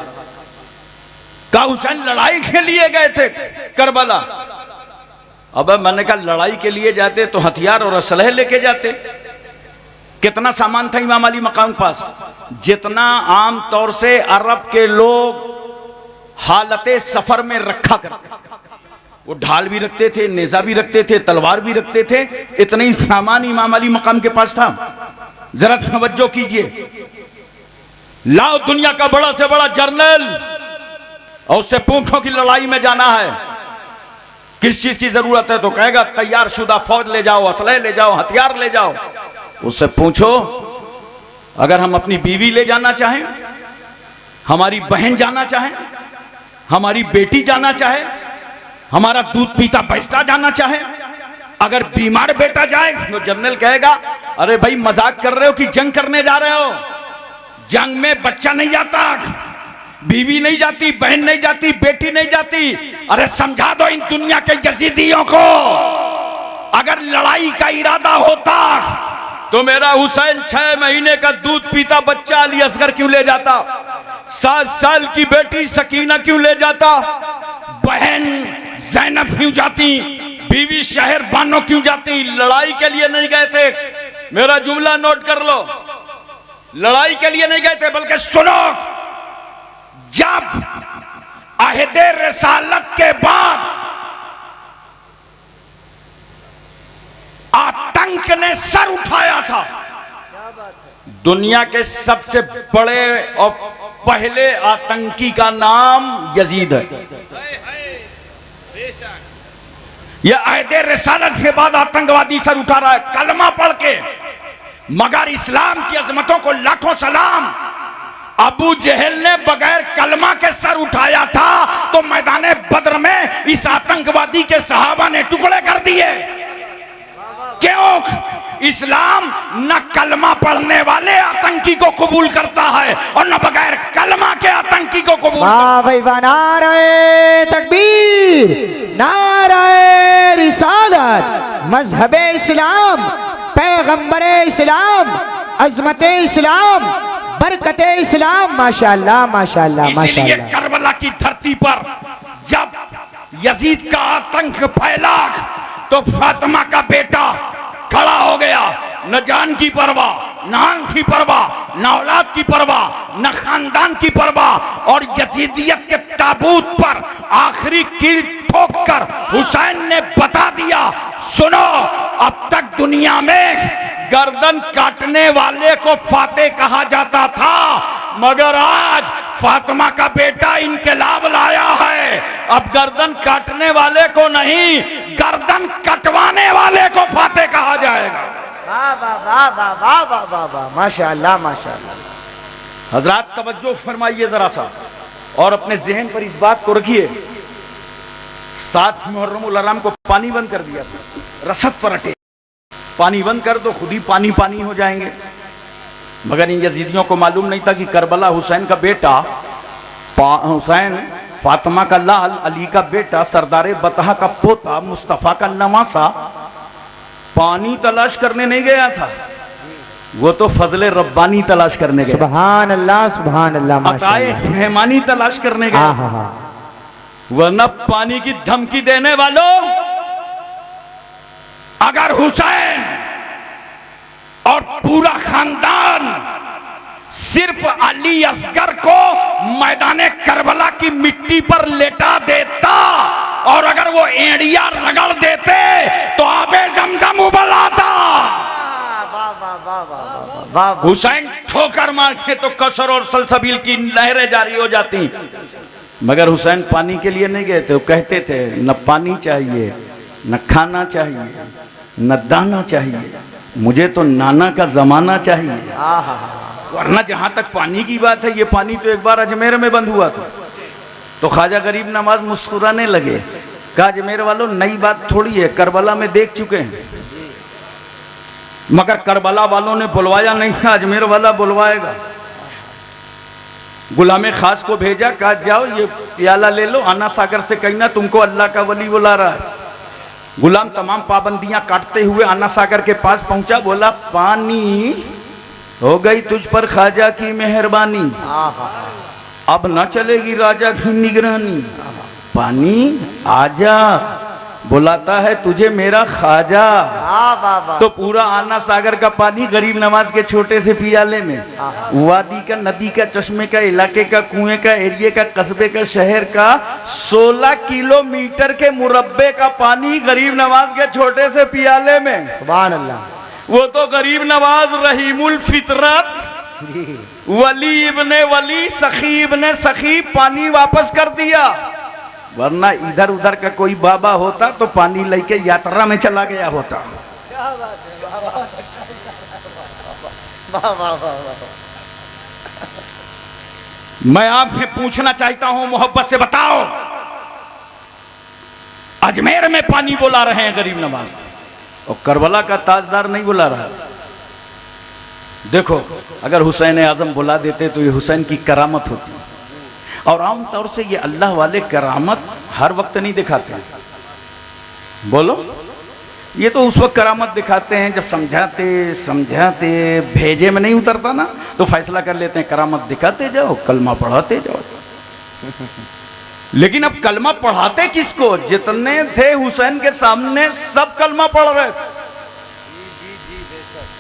का। हुसैन लड़ाई के लिए गए थे करबला। अब मैंने कहा लड़ाई के लिए जाते तो हथियार और असलहे लेके जाते। कितना सामान था इमाम अली मकाम के पास? जितना आम तौर से अरब के लोग हालते सफर में रखा करते। वो ढाल भी रखते थे, नेजा भी रखते थे, तलवार भी रखते थे। इतने ही सामान इमाम अली मकाम के पास था। जरा तवज्जो कीजिए, लाओ दुनिया का बड़ा से बड़ा जर्नल और उससे पूछो कि लड़ाई में जाना है, किस चीज की जरूरत है, तो कहेगा तैयार शुदा फौज ले जाओ, असलहे ले जाओ, हथियार ले जाओ। उससे पूछो अगर हम अपनी बीवी ले जाना चाहें, हमारी बहन जाना चाहें, हमारी बेटी जाना चाहे, हमारा दूध पीता बच्चा जाना चाहे, अगर बीमार बेटा जाए तो जनरल कहेगा अरे भाई मजाक कर रहे हो कि जंग करने जा रहे हो? जंग में बच्चा नहीं जाता, बीवी नहीं जाती, बहन नहीं जाती, बेटी नहीं जाती। अरे समझा दो इन दुनिया के यजीदियों को, अगर लड़ाई का इरादा होता तो मेरा हुसैन 6 महीने का दूध पीता बच्चा अली असगर क्यों ले जाता? 7 साल की बेटी सकीना क्यों ले जाता? बहन ज़ैनब क्यों जाती? बीवी शहर बानो क्यों जाती? लड़ाई के लिए नहीं गए थे। मेरा जुमला नोट कर लो, लड़ाई के लिए नहीं गए थे, बल्कि सुनो, जब अहदे रिसालत के बाद आतंक ने सर उठाया था, दुनिया के सबसे बड़े और पहले आतंकी का नाम यजीद है। यह अहदे रिसालत के बाद आतंकवादी सर उठा रहा है, कलमा पढ़ के। मगर इस्लाम की अजमतों को लाखों सलाम, अबू जहल ने बगैर कलमा के सर उठाया था तो मैदान बद्र में इस आतंकवादी के सहाबा ने टुकड़े कर दिए। क्यों? इस्लाम न कलमा पढ़ने वाले आतंकी को कबूल करता है और न बगैर कलमा के आतंकी को कबूल। वाह भाई वाह, नारे तकबीर, नारे रिसालत, मजहबे इस्लाम, पैगंबरे इस्लाम, अजमते इस्लाम, बरकते इस्लाम। माशाअल्लाह माशाअल्लाह इसीलिए माशाअल्लाह। करबला की धरती पर जब यजीद का आतंक फैला तो फातिमा का बेटा खड़ा हो गया, न जान की परवाह, न आन की परवाह, न औलाद की परवाह, न खानदान की परवाह, और यजीदियत के ताबूत पर आखिरी कील ठोक कर हुसैन ने बता दिया, सुनो, अब तक दुनिया में गर्दन काटने वाले को फाते कहा जाता था, मगर आज फातिमा का बेटा इनकलाब लाया है। अब गर्दन काटने वाले को नहीं, गर्दन कटवाने वाले को फाते कहा जाएगा। वाह वाह वाह वाह वाह वाह वाह वाह, माशाअल्लाह माशाअल्लाह। हजरात तवज्जो फरमाइए जरा सा। और अपने जहन पर इस बात को रखिए, 7 मुहर्रमुल हराम को पानी बंद कर दिया था, रसद पर अटे, पानी बंद कर दो, खुद ही पानी पानी हो जाएंगे। मगर इन यजीदियों को मालूम नहीं था कि करबला हुसैन का बेटा, हुसैन फातिमा का लाल, अली का बेटा, सरदार बतहा का पोता, मुस्तफ़ा का नवासा पानी तलाश करने नहीं गया था, वो तो फजले रब्बानी तलाश करने गया, सुभान अल्लाह सुभान अल्लाह, अताए रहमानी तलाश करने गया। वरना पानी की धमकी देने वालों, अगर हुसैन और पूरा खानदान सिर्फ अली असगर को मैदाने करबला की मिट्टी पर लेटा देता और अगर वो एड़िया रगड़ देते तो आबे जमजम उबल आता। हुसैन ठोकर मारते तो कसर और सलसबील की लहरें जारी हो जाती। मगर हुसैन पानी के लिए नहीं गए थे, वो कहते थे न पानी चाहिए, न खाना चाहिए, न दाना चाहिए, मुझे तो नाना का जमाना चाहिए। वरना जहां तक पानी की बात है, ये पानी तो एक बार अजमेर में बंद हुआ था, तो ख्वाजा गरीब नवाज मुस्कुराने लगे, कहा अजमेर वालों नई बात थोड़ी है, करबला में देख चुके हैं। मगर करबला वालों ने बुलवाया नहीं था, अजमेर वाला बुलवाएगा। गुलामे खास को भेजा, कहा जाओ ये प्याला ले लो, आना सागर से कहना तुमको अल्लाह का वली बुला रहा है। गुलाम तमाम पाबंदियां काटते हुए आना सागर के पास पहुंचा, बोला पानी हो गई तुझ पर ख्वाजा की मेहरबानी, अब न चलेगी राजा की निगरानी, पानी आजा, बुलाता है तुझे मेरा ख्वाजा। तो पूरा आना सागर का पानी गरीब नवाज के छोटे से पियाले में, वादी का, नदी का, चश्मे का, इलाके का, कुएं का, एरिया का, कस्बे का, शहर का 16 किलोमीटर के मुरब्बे का पानी गरीब नवाज के छोटे से पियाले में। सुभान अल्लाह। वो तो गरीब नवाज रहीमुल फितरत, वली इब्ने वली, सखी इब्ने सखी, पानी वापस कर दिया। वरना इधर उधर का कोई बाबा होता तो पानी लेके यात्रा में चला गया होता। मैं आपसे पूछना चाहता हूं, मोहब्बत से बताओ, अजमेर में पानी बुला रहे हैं गरीब नवाज और करबला का ताजदार नहीं बुला रहा। देखो, अगर हुसैन आजम बुला देते तो ये हुसैन की करामत होती। और आमतौर से ये अल्लाह वाले करामत हर वक्त नहीं दिखाते हैं। बोलो, ये तो उस वक्त करामत दिखाते हैं जब समझाते समझाते भेजे में नहीं उतरता ना, तो फैसला कर लेते हैं करामत दिखाते जाओ, कलमा पढ़ाते जाओ। लेकिन अब कलमा पढ़ाते किसको? जितने थे हुसैन के सामने सब कलमा पढ़ रहे थे।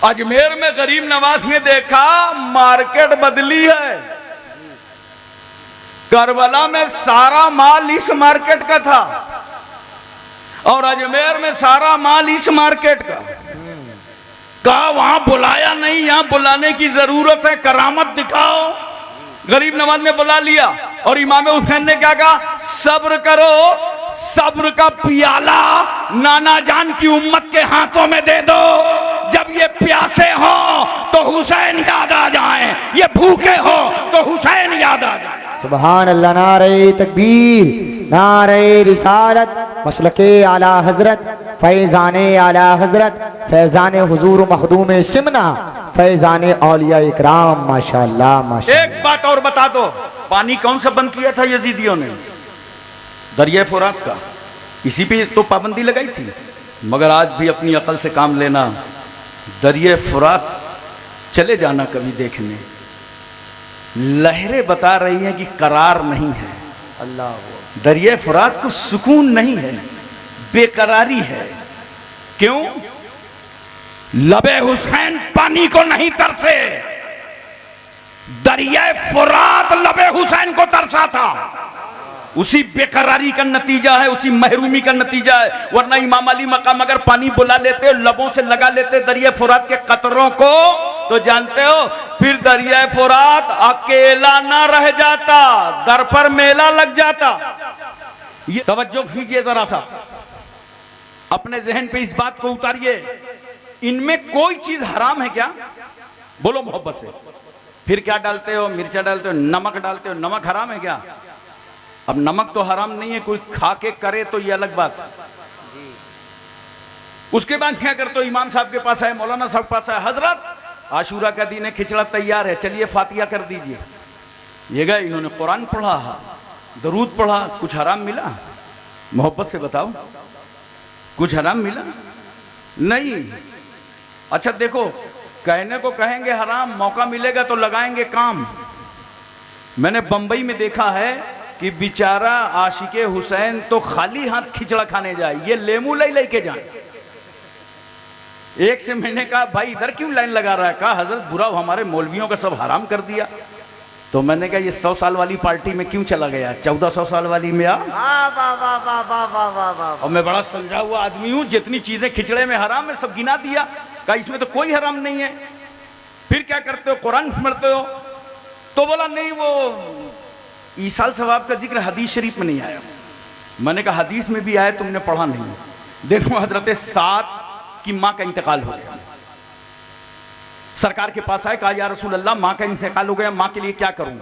अजमेर में गरीब नवाज ने देखा मार्केट बदली है, करबला में सारा माल इस मार्केट का था और अजमेर में सारा माल इस मार्केट का। कहा वहां बुलाया नहीं, यहां बुलाने की जरूरत है, करामत दिखाओ। गरीब नवाज ने बुला लिया और इमाम हुसैन ने क्या कहा? सब्र करो, सब्र का पियाला नाना जान की उम्मत के हाथों में दे दो। जब ये प्यासे हो तो हुसैन याद आ जाए, ये भूखे हो तो हुसैन याद आ जाए। सुभान अल्लाह। नारे तकबीर, नारे रिसालत, मसलके आला हजरत, फैजाने आला हजरत, फैजाने हुजूर मखदूम सिमना, फैजाने औलिया इकराम। माशाअल्लाह माशाअल्लाह। एक बात और बता दो, पानी कौन सा बंद किया था यजीदियों ने? दरिया फुरात का। इसी पे तो पाबंदी लगाई थी। मगर आज भी अपनी अकल से काम लेना, दरिया फुरात चले जाना कभी देखने, लहरें बता रही हैं कि करार नहीं है। अल्लाह। दरिया फुरात को सुकून नहीं है, बेकरारी है। क्यों? लबे हुसैन पानी को नहीं तरसे, दरिया फुरात लबे हुसैन को तरसा था। उसी बेकरारी का नतीजा है, उसी महरूमी का नतीजा है। वरना इमाम अली मकाम अगर पानी बुला लेते, लबों से लगा लेते दरिया फुरात के कतरों को, तो जानते हो फिर दरिया फुरात अकेला ना रह जाता, दर पर मेला लग जाता। ये तवज्जो कीजिए जरा सा, अपने जहन पे इस बात को उतारिए। इनमें कोई चीज हराम है क्या? बोलो मोहब्बत से। फिर क्या डालते हो? मिर्चा डालते हो, नमक डालते हो, नमक हराम है क्या? अब नमक तो हराम नहीं है, कोई खा के करे तो ये अलग बात है। उसके बाद क्या करते हो, इमाम साहब के पास आए, मौलाना साहब के पास आए, हजरत आशूरा का दिन है, खिचड़ा तैयार है, चलिए फातिया कर दीजिए। ये गए, इन्होंने कुरान पढ़ा, दरूद पढ़ा, कुछ हराम मिला? मोहब्बत से बताओ, कुछ हराम मिला? नहीं। अच्छा देखो, कहने को कहेंगे हराम, मौका मिलेगा तो लगाएंगे काम। मैंने बंबई में देखा है कि बेचारा आशिके हुसैन तो खाली हाथ खिचड़ा खाने जाए, ये लेमू लेके जाए। एक से मैंने कहा भाई इधर क्यों लाइन लगा रहा है? कहा हजरत बुरा हमारे मौलवियों का सब हराम कर दिया। तो मैंने कहा ये 100 साल वाली पार्टी में क्यों चला गया, 1400 साल वाली में आ। और मैं बड़ा समझा हुआ आदमी हूं, जितनी चीजें खिचड़े में हराम है सब गिना दिया। कहा इसमें तो कोई हराम नहीं है। फिर क्या करते हो, कुरान पढ़ते हो? तो बोला नहीं, वो ईसाल सवाब का जिक्र हदीस शरीफ में नहीं आया। मैंने कहा हदीस में भी आया, तुमने पढ़ा नहीं। देखो हजरत साद की मां का इंतकाल हो गया, सरकार के पास आए, कहा या रसूल अल्लाह मां का इंतकाल हो गया, मां के लिए क्या करूं?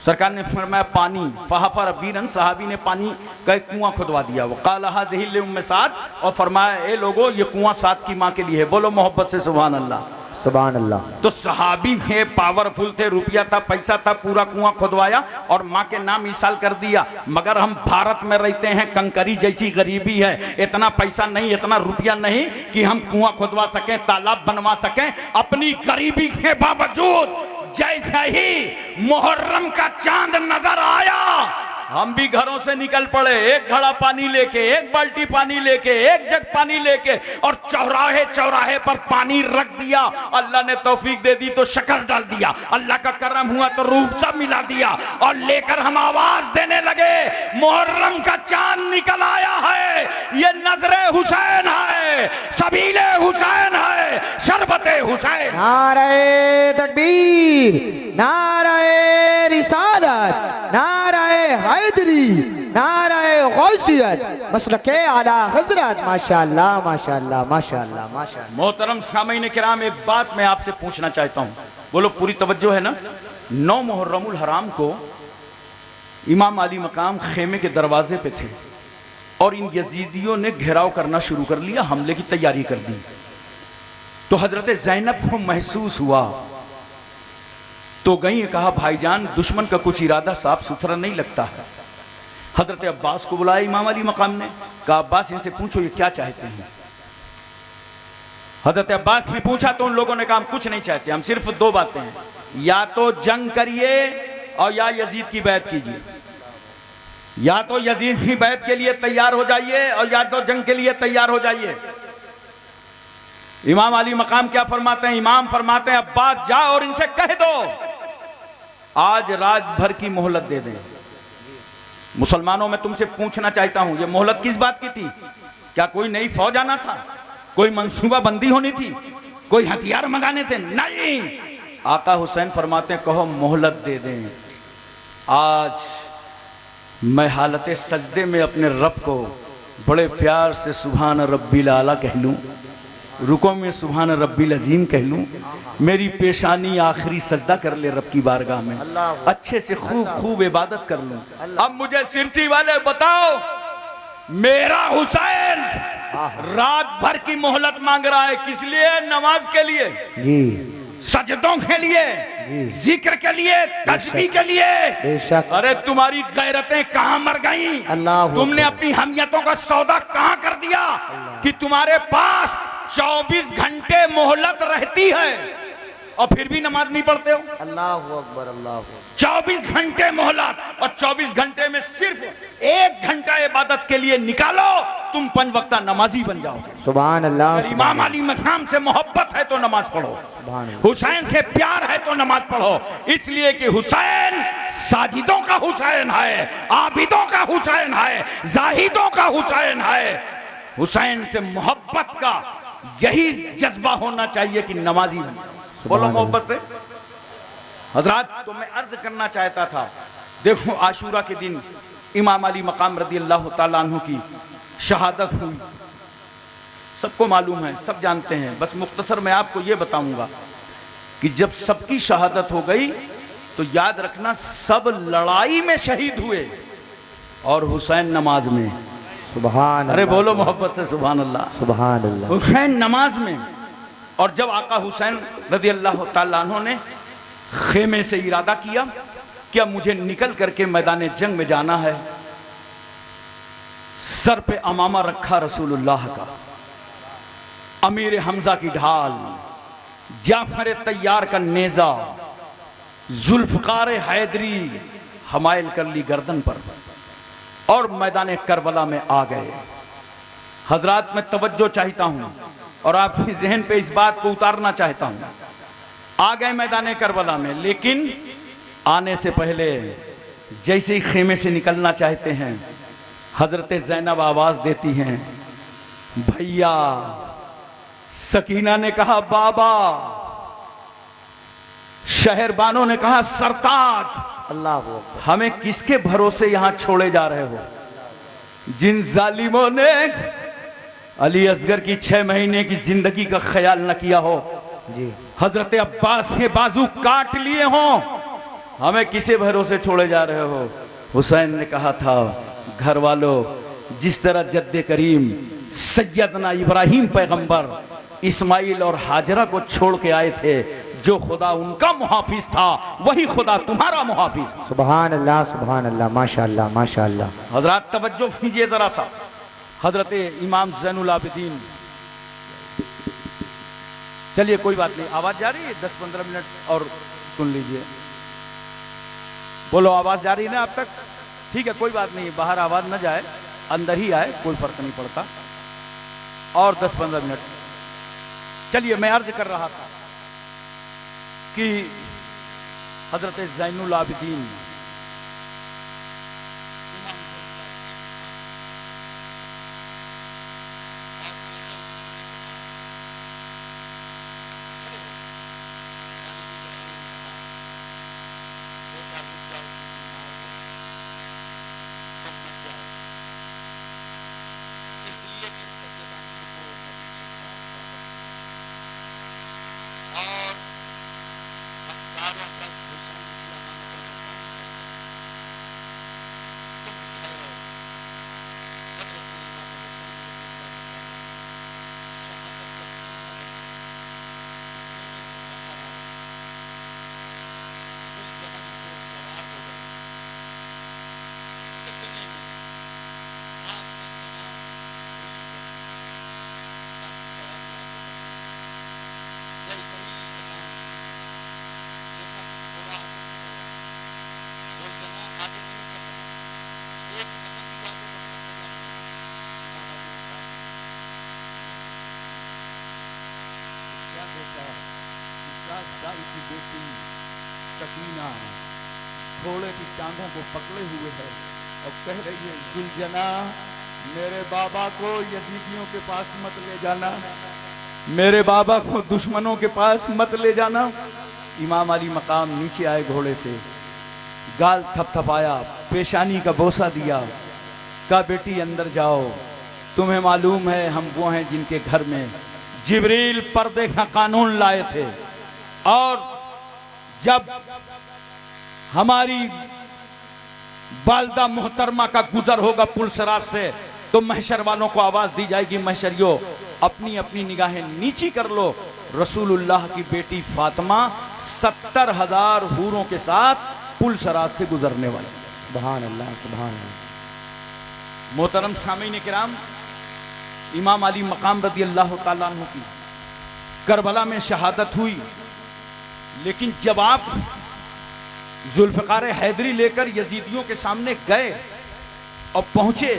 सरकार ने फरमाया पानी। फहफर बीरन, सहाबी ने पानी का एक कुआं खुदवा दिया। वो काला हादिही लिउम्मे साद, और फरमाया ए लोगो ये कुआं साद की मां के लिए है। बोलो मोहब्बत से सुभान अल्लाह, सुभान अल्लाह। तो सहाबी थे, पावरफुल थे, रुपया था, पैसा था, पूरा कुआं खुदवाया और माँ के नाम ईसाल कर दिया। मगर हम भारत में रहते हैं, कंकरी जैसी गरीबी है, इतना पैसा नहीं, इतना रुपया नहीं कि हम कुआं खुदवा सकें, तालाब बनवा सकें। अपनी गरीबी के बावजूद जैसे ही मुहर्रम का चांद नजर आया, हम भी घरों से निकल पड़े, एक घड़ा पानी लेके, एक बाल्टी पानी लेके, एक जग पानी लेके, और चौराहे चौराहे पर पानी रख दिया। अल्लाह ने तौफीक दे दी तो शक्कर डाल दिया, अल्लाह का करम हुआ तो रूह सब मिला दिया, और लेकर हम आवाज देने लगे मुहर्रम का चांद निकल आया है, ये नजरे हुसैन है, सबीले हुसैन है, शरबते हुसैन। नारे तकबीर, नारे रिसालत, नारे हैदरी, नारे गौसियत, मसलके आला हजरत। माशाअल्लाह माशाअल्लाह माशाअल्लाह माशाअल्लाह। मोहतरम सामीन किराम, एक बात मैं आपसे पूछना चाहता हूँ, बोलो पूरी तवज्जो है ना। 9 मुहर्रमुल हराम को इमाम अली मकाम खेमे के दरवाजे पे थे और इन यजीदियों ने घेराव करना शुरू कर लिया, हमले की तैयारी कर दी। तो हजरत ज़ैनब को महसूस हुआ, तो गई, कहा भाईजान दुश्मन का कुछ इरादा साफ सुथरा नहीं लगता है। हजरत अब्बास को बुलाया इमाम अली मकाम ने, कहा अब्बास इनसे पूछो ये क्या चाहते हैं। हजरत अब्बास ने पूछा तो उन लोगों ने कहा हम कुछ नहीं चाहते, हम सिर्फ 2 बातें हैं, या तो जंग करिए और या यजीद की बैत कीजिए, या तो यजीद की बैत के लिए तैयार हो जाइए और या तो जंग के लिए तैयार हो जाइए। इमाम अली मकाम क्या फरमाते हैं? इमाम फरमाते हैं अब्बास जाओ और इनसे कह दो आज रात भर की मोहलत दे दें। मुसलमानों में तुमसे पूछना चाहता हूं, ये मोहलत किस बात की थी? क्या कोई नई फौज आना था, कोई मंसूबा बंदी होनी थी, कोई हथियार मंगाने थे? नहीं, आका हुसैन फरमाते हैं कहो मोहलत दे दें। आज मैं हालत सजदे में अपने रब को बड़े प्यार से सुभान रब्बिल आला कह लूं, रुको में सुभान रब्बिल अजीम कह लूं, मेरी पेशानी आखिरी सजदा कर ले रब की बारगाह में, अच्छे से खूब खूब इबादत कर लूं। अब मुझे सिरसी वाले बताओ, मेरा हुसैन रात भर की मोहलत मांग रहा है, किस लिए? नमाज के लिए जी, सजदों के लिए, जिक्र के लिए, तस्बीह के लिए। अरे तुम्हारी गैरतें कहां मर गई? तुमने अपनी हमियतों का सौदा कहां कर दिया कि तुम्हारे पास 24 घंटे मोहलत रहती है और फिर भी नमाज नहीं पढ़ते हो? अल्लाहु अकबर, अल्लाहु अकबर। 24 घंटे मोहलत और 24 घंटे में सिर्फ 1 घंटा इबादत के लिए निकालो, तुम 5 वक्ता नमाजी बन जाओगे। सुभान अल्लाह। इमाम अली मकाम से मोहब्बत है तो नमाज पढ़ो, हुसैन से प्यार है तो नमाज पढ़ो, इसलिए कि हुसैन साजिदों का हुसैन है, आबिदों का हुसैन है, जाहिदों का हुसैन है। हुसैन से मोहब्बत का यही जज्बा होना चाहिए कि नमाजी बन जाओ। बोलो मोहब्बत से। हजरात, तो मैं अर्ज करना चाहता था, देखो आशूरा के दिन इमाम अली मकाम रदी अल्लाह ताला अन्हु की शहादत हुई, सबको मालूम है, सब जानते हैं। बस मुख्तसर मैं आपको ये बताऊंगा कि जब सबकी शहादत हो गई तो याद रखना सब लड़ाई में शहीद हुए, और हुसैन नमाज में। सुभान अरे अल्लाह, बोलो मोहब्बत से सुभान अल्लाह। सुभान अल्लाह। हुसैन नमाज में। और जब आका हुसैन रज़ी अल्लाह ताला अन्हु ने खेमे से इरादा किया कि अब मुझे निकल करके मैदान जंग में जाना है, सर पे अमामा रखा रसूलुल्लाह का, अमीर हमजा की ढाल, जाफर तैयार का नेजा, जुल्फकार हैदरी हमायल कर ली गर्दन पर और मैदान करबला में आ गए। हजरात मैं तवज्जो चाहता हूं और आपके जहन पे इस बात को उतारना चाहता हूं। आ गए मैदान करबला में, लेकिन आने से पहले जैसे ही खेमे से निकलना चाहते हैं, हजरत ज़ैनब आवाज देती हैं, भैया। सकीना ने कहा बाबा, शहरबानों ने कहा सरताज। अल्लाह हू अकबर। हमें किसके भरोसे यहां छोड़े जा रहे हो? जिन जालिमों ने अली असगर की 6 महीने की जिंदगी का ख्याल न किया हो, जी हजरत अब्बास के बाजू काट लिए हो, हमें किसे भरोसे छोड़े जा रहे हो? हुसैन ने कहा था, घर वालों, जिस तरह जद्दे करीम सैयदना इब्राहिम पैगंबर इस्माइल और हाजरा को छोड़ के आए थे, जो खुदा उनका मुहाफिज था वही खुदा तुम्हारा मुहाफिज। सुभान अल्लाह, सुभान अल्लाह, माशाअल्लाह, माशाअल्लाह। हजरत तवज्जो कीजिए जरा सा। हजरत इमाम ज़ैनुल आबिदीन, चलिए कोई बात नहीं, आवाज जा रही है? 10-15 मिनट और सुन लीजिए। बोलो, आवाज जा रही है ना अब तक? ठीक है, कोई बात नहीं, बाहर आवाज न जाए, अंदर ही आए, कोई फर्क नहीं पड़ता। और 10-15 मिनट। चलिए, मैं अर्ज कर रहा था कि हजरत ज़ैनुल आबिदीन इसलिए कि सैयदानियों को मदीने में वापस किया और हत्यारों तक हुसैन की अमानतों को तुम ठहरो। हजरत इमाम हुसैन शहादत का खेमे से बाहर आए, सुलझना पे सवार हो गए। इतने में आपने जैसे ही देखा थोड़ा आगे सुलझना आगे नहीं चल रहा, एक कदम भी आगे बढ़ने तैयार नहीं। क्या देखा? 7 साल की बेटी सकीना घोड़े की टांगों को पकड़े हुए है और कह रही है, सुलझना मेरे बाबा को यजीदियों के पास मत ले जाना, मेरे बाबा को दुश्मनों के पास मत ले जाना। इमाम अली मकाम नीचे आए घोड़े से, गाल थपथपाया, पेशानी का बोसा दिया, कहा बेटी अंदर जाओ, तुम्हें मालूम है हम वो हैं जिनके घर में जिब्रील पर्दे का कानून लाए थे, और जब हमारी वालदा मोहतरमा का गुजर होगा पुलसराज से, तो महशर वालों को आवाज दी जाएगी, महशरियों अपनी अपनी निगाहें नीची कर लो, रसूलुल्लाह की बेटी फातिमा 70,000 हूरों के साथ पुलसराज से गुजरने वाली। सुभान अल्लाह, सुभान अल्लाह। मोहतरम सामीन किराम, इमाम अली मकाम रज़ी अल्लाह ताला अन्हु की करबला में शहादत हुई, लेकिन जब आप जुल्फ़िकार हैदरी लेकर यजीदियों के सामने गए और पहुंचे,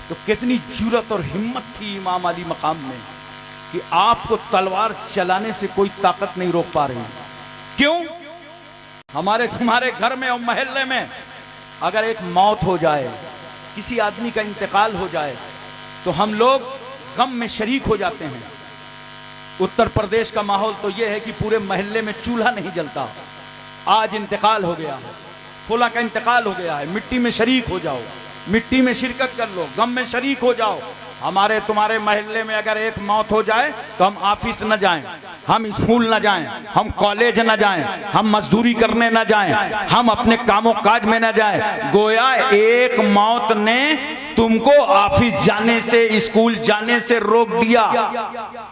तो कितनी जुर्रत और हिम्मत थी इमाम अली मकाम में कि आपको तलवार चलाने से कोई ताकत नहीं रोक पा रही। क्यों? हमारे तुम्हारे घर में और महल्ले में अगर एक मौत हो जाए, किसी आदमी का इंतकाल हो जाए, तो हम लोग गम में शरीक हो जाते हैं। उत्तर प्रदेश का माहौल तो यह है कि पूरे महल्ले में चूल्हा नहीं जलता। आज इंतकाल हो गया है, फुला का इंतकाल हो गया है, मिट्टी में शरीक हो जाओ, मिट्टी में शिरकत कर लो, गम में शरीक हो जाओ, हमारे तुम्हारे मोहल्ले में अगर एक मौत हो जाए तो हम ऑफिस न जाएं, हम स्कूल न जाएं, हम कॉलेज न जाएं, हम मजदूरी करने न जाएं, हम अपने कामों काज में न जाएं। गोया एक मौत ने तुमको ऑफिस जाने से, स्कूल जाने से रोक दिया।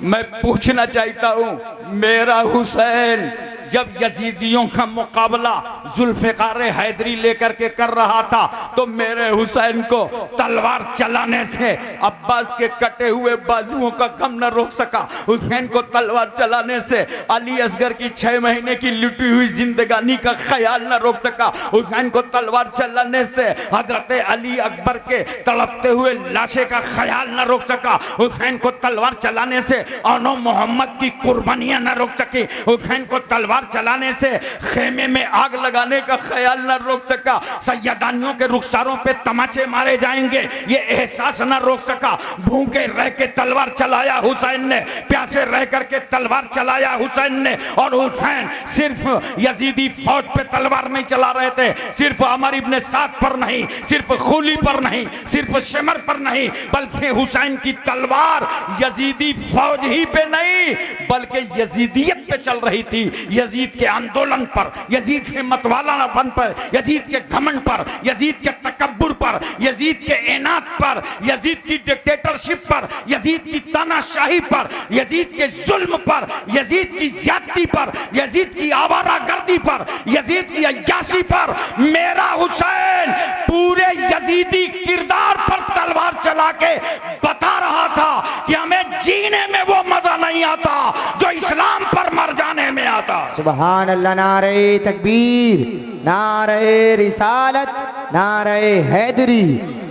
मैं पूछना चाहता हूं, मेरा हुसैन जब यजीदियों का मुकाबला जुल्फिकार हैदरी लेकर के कर रहा था तो मेरे हुसैन को तलवार चलाने से अब्बास के कटे हुए बाजुओं का गम न रोक सका। हुसैन को तलवार चलाने से अली असगर की 6 महीने की लुटी हुई जिंदगानी का ख्याल न रोक सका। हुसैन को तलवार चलाने से हजरत अली अकबर के तड़पते हुए लाशे का ख्याल न रोक सका। हुसैन को तलवार चलाने से औनो मोहम्मद की कुर्बानियां न रोक सकी। हुसैन को तलवार चलाने से खेमे में आग लगाने का ख्याल न रोक सका। सैयदानियों के रुखसारों पे तमाचे मारे जाएंगे ये एहसास न रोक सका। भूखे रह के तलवार चलाया हुसैन ने, प्यासे रह करके तलवार चलाया हुसैन ने। और हुसैन सिर्फ यजीदी फौज पे तलवार नहीं चला रहे थे, सिर्फ अमर इब्ने साद पर नहीं, सिर्फ खुली पर नहीं, सिर्फ शिमर पर नहीं, बल्कि हुसैन की तलवार यजीदी फौज ही पे नहीं बल्कि यजीदियत पे चल रही थी। यजीद के आंदोलन पर, यजीद के मतवालापन पर, यजीद के घमंड पर, यजीद के तकब्बुर पर, यजीद के इनात पर, यजीद की डिक्टेटरशिप पर, यजीद की तानाशाही पर, यजीद के जुल्म पर, यजीद की ज्यादती पर, यजीद की आवारागर्दी पर, यजीद की अय्याशी पर मेरा हुसैन पूरे यजीदी किरदार पर तलवार चला के बता रहा था कि हमें जीने में वो मजा नहीं आता जो इस्लाम पर मर जाने में आता। सुबहान अल्लाह, नारे तकबीर, नारे रिसालत, नारे हैदरी,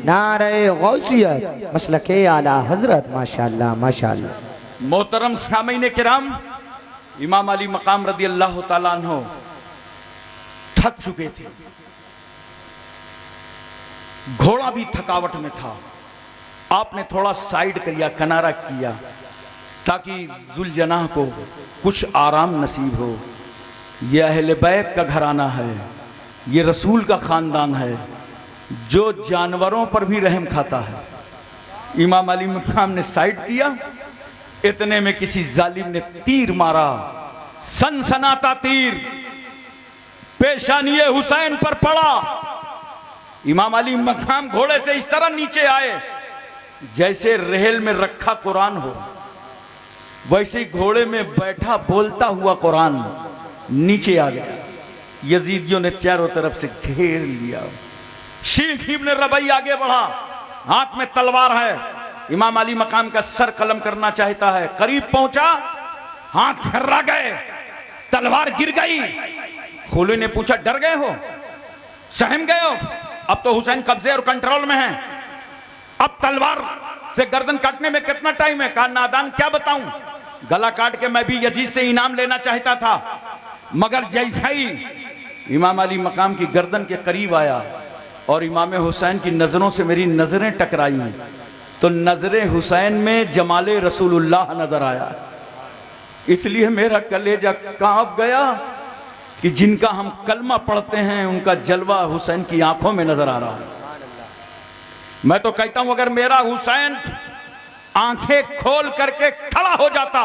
नारे गौसियत, मसलके आला हजरत। माशाअल्लाह माशाअल्लाह। मोहतरम सामीन किराम, इमाम अली मकाम रदी अल्लाह तआला अन्हु थक चुके थे, घोड़ा भी थकावट में था। आपने थोड़ा साइड किया, किनारा किया ताकि जुलजनाह को कुछ आराम नसीब हो। यह अहले बैत का घराना है, ये रसूल का खानदान है जो जानवरों पर भी रहम खाता है। इमाम अली मकाम ने साइड किया, इतने में किसी जालिम ने तीर मारा, सनसनाता तीर पेशानिये हुसैन पर पड़ा। इमाम अली मकाम घोड़े से इस तरह नीचे आए जैसे रेहल में रखा कुरान हो, वैसे ही घोड़े में बैठा बोलता हुआ कुरान नीचे आ गया। यजीदियों ने चारों तरफ से घेर लिया। शीख इब्न रबई आगे बढ़ा, हाथ में तलवार है। इमाम अली मकाम का सर कलम करना चाहता है, करीब पहुंचा, हाथ खर्रा गए, तलवार गिर गई। खुली ने पूछा, डर गए हो, सहम गए हो? अब तो हुसैन कब्जे और कंट्रोल में है, अब तलवार से गर्दन काटने में कितना टाइम है? कहा, नादान क्या बताऊं, गला काट के मैं भी यजीद से इनाम लेना चाहता था, मगर जैसा ही इमाम अली मकाम की गर्दन के करीब आया और इमाम हुसैन की नजरों से मेरी नजरें टकराई तो नजरे हुसैन में जमाले रसूलुल्लाह नजर आया। इसलिए मेरा कलेजा कांप गया कि जिनका हम कलमा पढ़ते हैं उनका जलवा हुसैन की आंखों में नजर आ रहा है। मैं तो कहता हूं अगर मेरा हुसैन आंखें खोल करके खड़ा हो जाता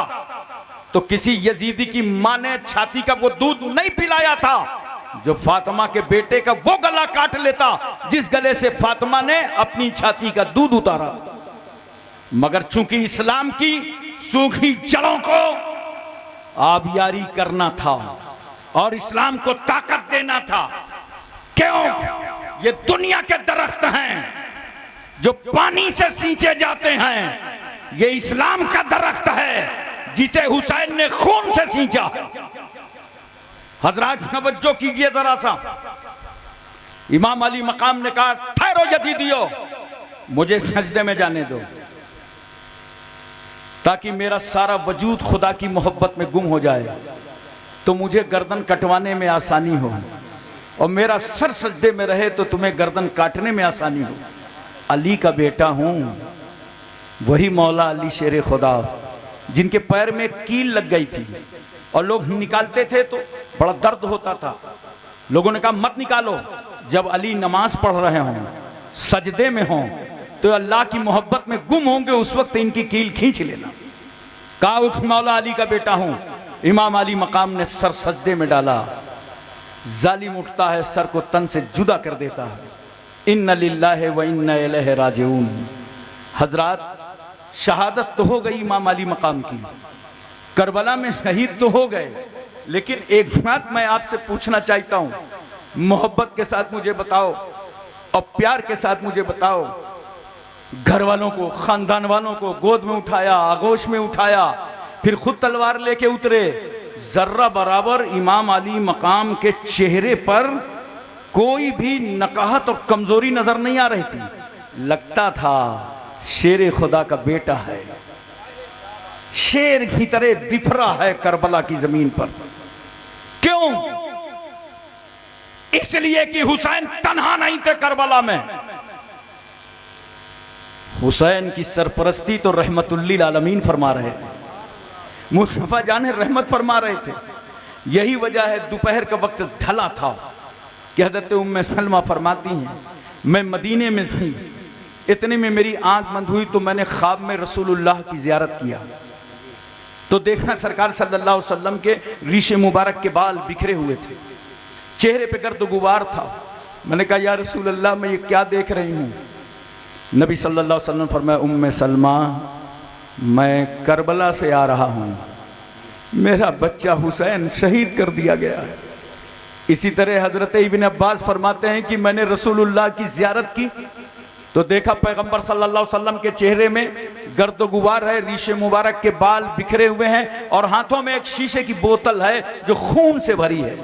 तो किसी यजीदी की मां ने छाती का वो दूध नहीं पिलाया था जो फातिमा के बेटे का वो गला काट लेता जिस गले से फातिमा ने अपनी छाती का दूध उतारा। मगर चूंकि इस्लाम की सूखी जड़ों को आबियारी करना था और इस्लाम को ताकत देना था। क्यों? ये दुनिया के दरख्त हैं जो पानी से सींचे जाते हैं, ये इस्लाम का दरख्त है जिसे हुसैन ने खून से सींचा। हजरात तवज्जो कीजिए जरा सा। इमाम अली मकाम ने कहा, ठहरो यजीदियो, मुझे सजदे में जाने दो ताकि मेरा सारा वजूद खुदा की मोहब्बत में गुम हो जाए तो मुझे गर्दन कटवाने में आसानी हो और मेरा सर सजदे में रहे तो तुम्हें गर्दन काटने में आसानी हो। अली का बेटा हूं, वही मौला अली शेर खुदा जिनके पैर में कील लग गई थी और लोग निकालते थे तो बड़ा दर्द होता था। लोगों ने कहा मत निकालो। जब अली नमाज पढ़ रहे हों, सजदे में हों, तो तो अल्लाह की मोहब्बत में गुम होंगे, उस वक्त इनकी कील खींच लेना। कहा उठ मौला अली का बेटा हूं। इमाम अली मकाम ने सर सजदे में डाला। जालिम उठता है, सर को तन से जुदा कर देता है। इन्ना लिल्लाहि व इन्ना इलैहि राजिऊन। हजरात, शहादत तो हो गई इमाम अली मकाम की, करबला में शहीद तो हो गए, लेकिन एक बात मैं आपसे पूछना चाहता हूं, मोहब्बत के साथ मुझे बताओ और प्यार के साथ मुझे बताओ, घर वालों को, खानदान वालों को गोद में उठाया, आगोश में उठाया, फिर खुद तलवार लेके उतरे, जर्रा बराबर इमाम अली मकाम के चेहरे पर कोई भी नकाहत और कमजोरी नजर नहीं आ रही थी। लगता था शेर खुदा का बेटा है, शेर की तरह बिफरा है करबला की जमीन पर। क्यों? इसलिए कि हुसैन तन्हा नहीं थे करबला में। हुसैन की सरपरस्ती तो रहमतुल्लिल आलमीन फरमा रहे थे, मुस्तफा जान रहमत फरमा रहे थे। यही वजह है दोपहर का वक्त ढला था कि हज़रत उम्मे सलमा फरमाती हैं, मैं मदीने में थी, इतने में मेरी आंख बंद हुई तो मैंने ख्वाब में रसूलुल्लाह की ज़ियारत किया, तो देखा सरकार सल्लल्लाहु अलैहि वसल्लम के रीशे मुबारक के बाल बिखरे हुए थे, चेहरे पे गर्द गुबार था। मैंने कहा या रसूल अल्लाह, मैं ये क्या देख रही हूँ? नबी सल्लल्लाहु अलैहि वसल्लम फरमाया, उम्मे सलमा, मैं करबला से आ रहा हूँ, मेरा बच्चा हुसैन शहीद कर दिया गया है। इसी तरह हजरत इब्न अब्बास फरमाते हैं कि मैंने रसूलुल्लाह की ज़ियारत की तो देखा पैगंबर सल्लल्लाहु अलैहि वसल्लम के चेहरे में गर्द गुबार है, रीशे मुबारक के बाल बिखरे हुए हैं और हाथों में एक शीशे की बोतल है जो खून से भरी है।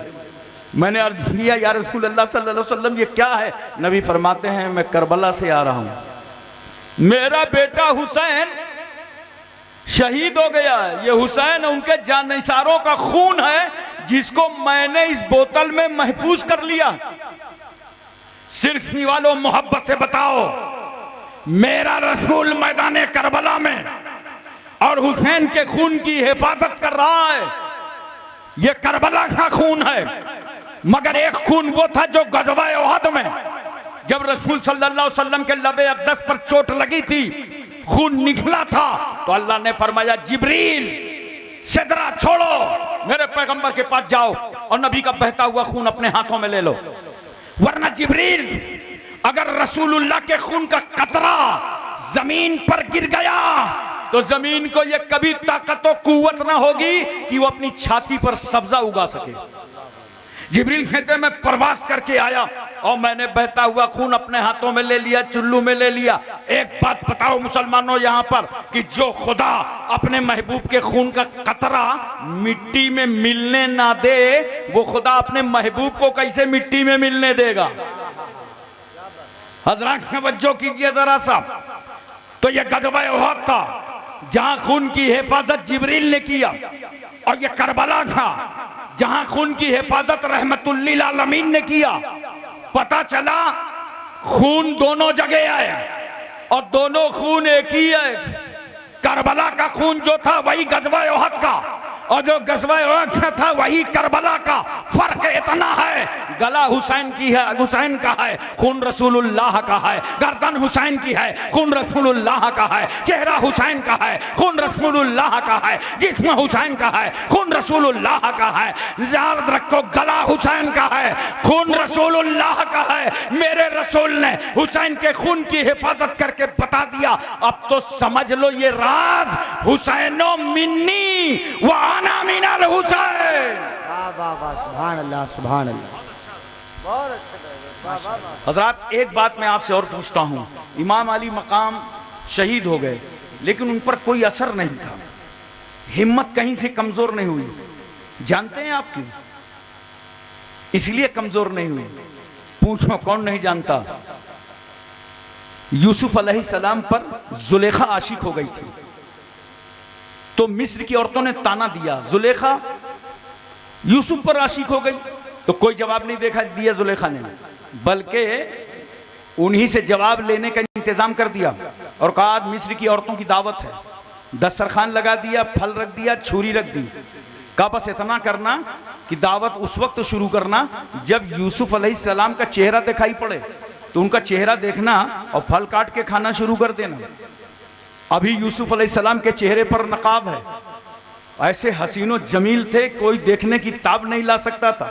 मैंने अर्ज किया या रसूल अल्लाह सल्लल्लाहु अलैहि वसल्लम ये क्या है? नबी फरमाते हैं, मैं करबला से आ रहा हूं, मेरा बेटा हुसैन शहीद हो गया है। ये हुसैन उनके जानिसारों का खून है जिसको मैंने इस बोतल में महफूज कर लिया। सिर्फ वालों, मोहब्बत से बताओ, मेरा रसूल मैदान करबला में और हुसैन के खून की हिफाजत कर रहा है। यह करबला का खून है, मगर एक खून वो था जो गज़वा उहद में जब रसूल सल्लल्लाहु अलैहि वसल्लम के लबे अक़दस पर चोट लगी थी, खून निकला था, तो अल्लाह ने फरमाया जिब्रील सिदरा छोड़ो, मेरे पैगंबर के पास जाओ और नबी का बहता हुआ खून अपने हाथों में ले लो। वरना जिब्रील, अगर रसूलुल्लाह के खून का कतरा जमीन पर गिर गया तो जमीन को यह कभी ताकत और कुव्वत ना होगी कि वो अपनी छाती पर सब्जा उगा सके। जिब्रील कहते मैं प्रवास करके आया और मैंने बहता हुआ खून अपने हाथों में ले लिया, चुल्लू में ले लिया। एक बात बताओ मुसलमानों यहां पर कि जो खुदा अपने महबूब के खून का कतरा मिट्टी में मिलने ना दे, वो खुदा अपने महबूब को कैसे मिट्टी में मिलने देगा? हजरात तवज्जो कीजिए जरा सा। तो यह गज़वा उहद था जहां खून की हिफाजत जिब्रील ने किया, और यह करबला था जहां खून की हिफाजत रहमतुल्लिल आलमीन ने किया। पता चला खून दोनों जगह आया और दोनों खून एक ही है। करबला का खून जो था वही गज़वा उहद का, और जो गज़वा उहद का था वही करबला का। फर्क इतना है, गला हुसैन की है, हुसैन का है, खून रसूलुल्लाह का है। गर्दन हुसैन की है, खून रसूलुल्लाह का है। चेहरा हुसैन का है, खून रसूलुल्लाह का है। जिस्म हुसैन का है, खून रसूलुल्लाह का है। याद रखो, गला हुसैन का है, खून रसूलुल्लाह का है। मेरे रसूल ने हुसैन के खून की हिफाजत करके बता दिया। अब तो समझ लो ये राज हुसैनो मिन्नी व आना मिनल हुसैन। वाह वाह, सुभान अल्लाह, सुभान अल्लाह। बहुत अच्छे लगे, वाह वाह वाह। हजरात, एक बात मैं आपसे और पूछता हूँ, इमाम अली मकाम शहीद हो गए लेकिन उन पर कोई असर नहीं था, हिम्मत कहीं से कमजोर नहीं हुई। जानते हैं आप क्यों? इसलिए कमजोर नहीं हुई, पूछो कौन नहीं जानता। यूसुफ अलैहिस्सलाम पर जुलेखा आशिक हो गई थी, तो मिस्र की औरतों ने ताना दिया, जुलेखा यूसुफ पर आशिक हो गई। तो कोई जवाब नहीं दिया जुलेखा ने, बल्कि उन्हीं से जवाब लेने का इंतजाम कर दिया और कहा आज मिस्र की औरतों की दावत है। दस्तरखान लगा दिया, फल रख दिया, छुरी रख दी। कहा बस इतना करना कि दावत उस वक्त शुरू करना जब यूसुफ अलैहिस्सलाम का चेहरा दिखाई पड़े। तो उनका चेहरा देखना और फल काट के खाना शुरू कर देना। अभी यूसुफ अलैहिस्सलाम के चेहरे पर नकाब है, ऐसे हसीनो जमील थे, कोई देखने की ताब नहीं ला सकता था।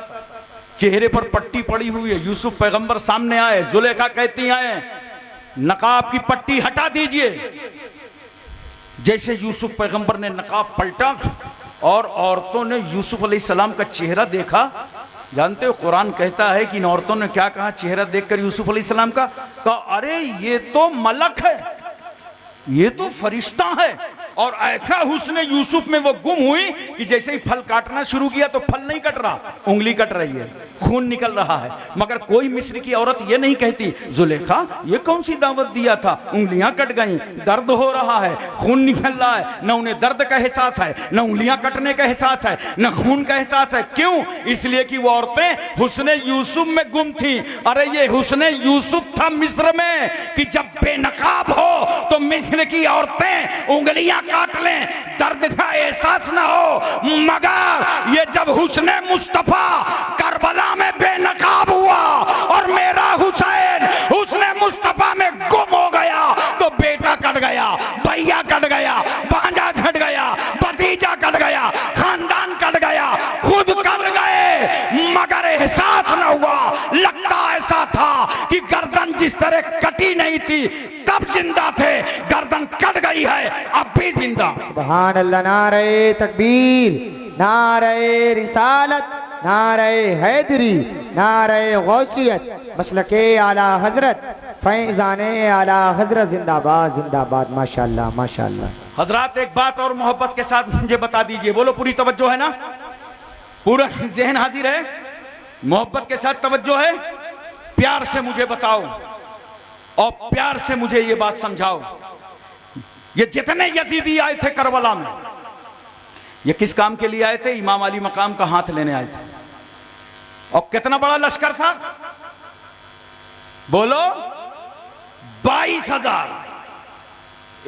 चेहरे पर पट्टी पड़ी हुई है। यूसुफ पैगंबर सामने आए, जुलेखा कहती आए नकाब की पट्टी हटा दीजिए। जैसे यूसुफ पैगंबर ने नकाब पलटा और औरतों ने यूसुफ अलैहिस्सलाम का चेहरा देखा। जानते हो कुरान कहता है कि इन औरतों ने क्या कहा चेहरा देखकर यूसुफ अलैहिस्सलाम का? कहा अरे ये तो मलक है, ये तो फरिश्ता है। और ऐसा हुस्न यूसुफ में वो गुम हुई कि जैसे ही फल काटना शुरू किया तो फल नहीं कट रहा, उंगली कट रही है, खून निकल रहा है। मगर कोई मिस्र की औरत ये नहीं कहती जुलेखा ये कौन सी दावत दिया था, उंगलियां कट गई, दर्द हो रहा है, खून निकल रहा है। न उन्हें दर्द का एहसास है, न उंगलियां कटने का एहसास है, न खून का एहसास है। क्यों? इसलिए कि वो औरतें हुस्न यूसुफ में गुम थी। अरे ये हुस्न यूसुफ था मिस्र में कि जब बेनकाब हो तो मिस्र की औरतें उंगलियां काट लें, दर्द का एहसास ना हो। मगर ये जब हुस्न मुस्तफा करबला में बेनकाब हुआ और मेरा हुसैन हुस्न मुस्तफा में गुम हो गया तो बेटा कट गया, भैया कट गया, भांजा कट गया, भतीजा कट गया, खानदान कट गया, खुद कट गए, मगर एहसास न हुआ। लगता ऐसा था कि गर्दन जिस तरह कटी नहीं थी तब जिंदा थे, गर्दन कट गई है अब भी जिंदा। सुभान अल्लाह। नारे तकबीर, नारे रिसालत, नारे हैदरी, नारे गौसियत, मसलके आला हजरत, फैजाने आला हजरत जिंदाबाद जिंदाबाद। माशाल्लाह माशाल्लाह। हजरात एक बात और मोहब्बत के साथ मुझे बता दीजिए, बोलो पूरी तवज्जो है ना, पूरा जहन हाजिर है, मोहब्बत के साथ तवज्जो है। प्यार से मुझे बताओ और प्यार से मुझे ये बात समझाओ, ये जितने यजीदी आए थे करबला में ये किस काम के लिए आए थे? इमाम अली मकाम का हाथ लेने आए थे। और कितना बड़ा लश्कर था बोलो? 22,000।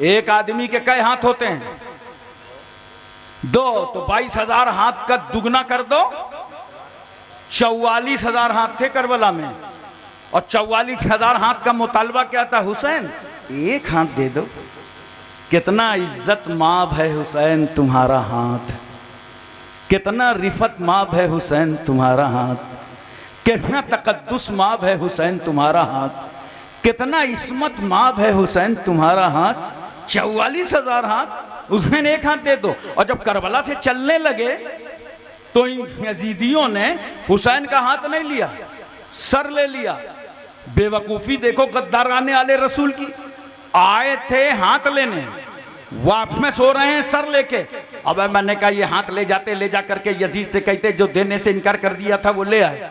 एक आदमी के कई हाथ होते हैं? 2, तो 22,000 हाथ का दुगना कर दो, 44,000 हाथ थे करबला में। और 44,000 हाथ का मुतालबा क्या था? हुसैन एक हाथ दे दो। कितना इज्जत माब है हुसैन तुम्हारा हाथ, कितना रिफत माब है हुसैन तुम्हारा हाथ, कितना तकद्दुस माब है हुसैन तुम्हारा हाथ, कितना इस्मत माब है हुसैन तुम्हारा हाथ। 44,000 हाथ, उसमें एक हाथ दे दो। और जब करबला से चलने लगे तो इन यजीदियों ने हुसैन का हाथ नहीं लिया, सर ले लिया। बेवकूफी देखो गद्दाराने आले रसूल की। आए थे हाथ लेने, वापस में सो रहे हैं सर लेके। अब मैंने कहा ये हाथ ले जाते, ले जा करके यजीद से कहते जो देने से इनकार कर दिया था वो ले आए,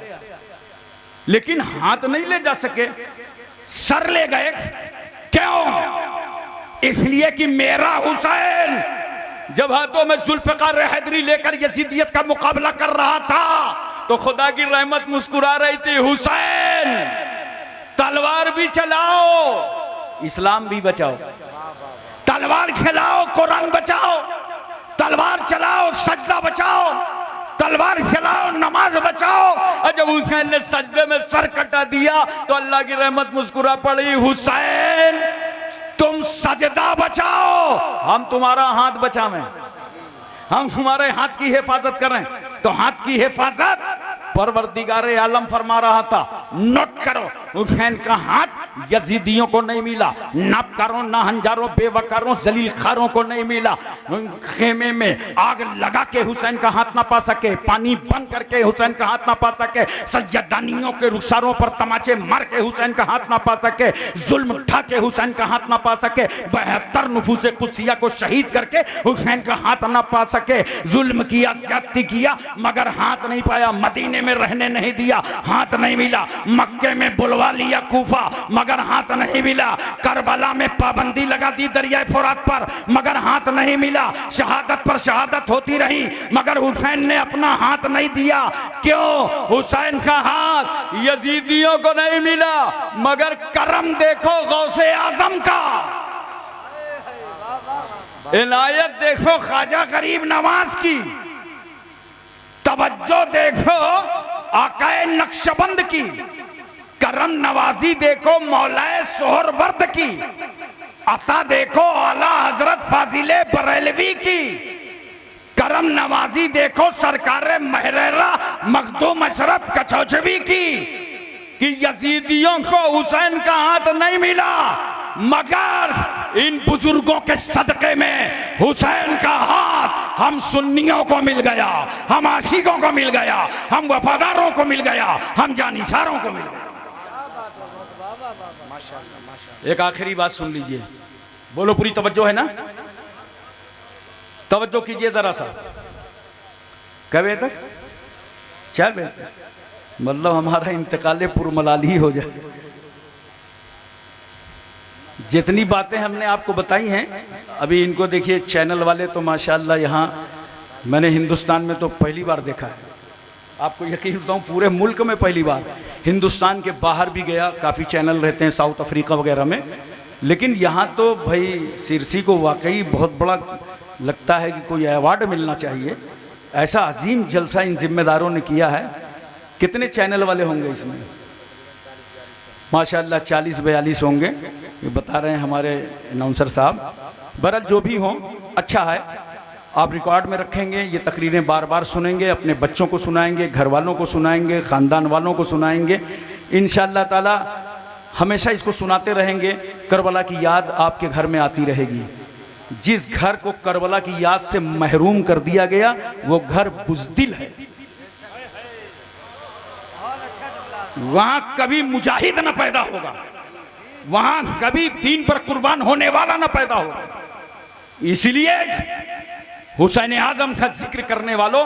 लेकिन हाथ नहीं ले जा सके, सर ले गए। क्यों? इसलिए कि मेरा हुसैन जब हाथों में जुल्फ़िकार हैदरी लेकर यजीदियत का मुकाबला कर रहा था तो खुदा की रहमत मुस्कुरा रही थी। हुसैन तलवार भी चलाओ, इस्लाम भी बचाओ, तलवार खिलाओ, कुरान बचाओ, तलवार चलाओ, सजदा बचाओ, तलवार चलाओ, नमाज बचाओ। और जब हुसैन ने सजदे में सर कटा दिया तो अल्लाह की रहमत मुस्कुरा पड़ी। हुसैन तुम सजदा बचाओ, हम तुम्हारा हाथ बचावें, हम तुम्हारे हाथ की हिफाजत करें। तो हाथ की हिफाजत परवरदिगारे आलम फरमा रहा था। नोट करो, हुसैन का हाथ यजीदियों को नहीं मिला, नबकारों, नाहंजारों, बेवकारों, जलील खारों को नहीं मिला। खेमे में आग लगा के हुसैन का हाथ ना पा सके, पानी बंद करके हुसैन का हाथ ना पा सके, सज्जदानियों के रुखसारों पर तमाचे मार के हुसैन का हाथ ना पा सके, जुल्म उठा के हुसैन का हाथ ना पा सके, 72 नफूसे कुदसिया को शहीद करके हुसैन का हाथ ना पा सके, जुल्म किया, ज्यादती किया, मगर हाथ नहीं पाया। मदीने में रहने नहीं दिया, हाथ नहीं मिला। मक्के में बुलवा लिया कूफा, मगर हाथ नहीं मिला। करबला में पाबंदी लगा दी दरिया फुरात पर, मगर हाथ नहीं मिला। शहादत पर शहादत होती रही, मगर हुसैन ने अपना हाथ नहीं दिया। क्यों? हुसैन का हाथ यजीदियों को नहीं मिला, मगर करम देखो गौसे आजम का, इनायत देखो ख्वाजा गरीब नवाज की, तवज्जो देखो आकाए नक्शबंद की, करम नवाजी देखो मौलाए सोहरवर्द की, अता देखो आला हजरत फाजिले बरेलवी की, करम नवाजी देखो सरकार महरेरा मखदूम अशरफ कचौचवी की, कि यजीदियों को हुसैन का हाथ नहीं मिला मगर इन बुजुर्गों के सदके में हुसैन का हाथ हम सुन्नियों को मिल गया, हम आशिकों को मिल गया, हम वफादारों को मिल गया, हम जानिसारों को मिल गया। एक आखिरी बात सुन लीजिए, बोलो पूरी तवज्जो है ना, तवज्जो कीजिए जरा सा। कब तक 4 बजे तक, मतलब हमारा इंतकाल पुरमलाली हो जाए। जितनी बातें हमने आपको बताई हैं अभी, इनको देखिए चैनल वाले तो माशाअल्लाह, यहाँ मैंने हिंदुस्तान में तो पहली बार देखा है, आपको यकीन बताऊं पूरे मुल्क में पहली बार, हिंदुस्तान के बाहर भी गया, काफ़ी चैनल रहते हैं साउथ अफ्रीका वगैरह में, लेकिन यहाँ तो भाई सिरसी को वाकई बहुत बड़ा लगता है कि कोई अवार्ड मिलना चाहिए। ऐसा अजीम जलसा इन जिम्मेदारों ने किया है। कितने चैनल वाले होंगे इसमें? माशाअल्लाह 40-42 होंगे, ये बता रहे हैं हमारे अनाउंसर साहब। बहरहाल जो भी हों, अच्छा है, आप रिकॉर्ड में रखेंगे, ये तकरीरें बार बार सुनेंगे, अपने बच्चों को सुनाएंगे, घर वालों को सुनाएंगे, ख़ानदान वालों को सुनाएंगे, इंशाअल्लाह ताला हमेशा इसको सुनाते रहेंगे। करबला की याद आपके घर में आती रहेगी। जिस घर को करबला की याद से महरूम कर दिया गया वो घर बुज़दिल है, वहां कभी मुजाहिद न पैदा होगा, वहां कभी दीन पर कुर्बान होने वाला न पैदा होगा। इसलिए हुसैन आजम का जिक्र करने वालों,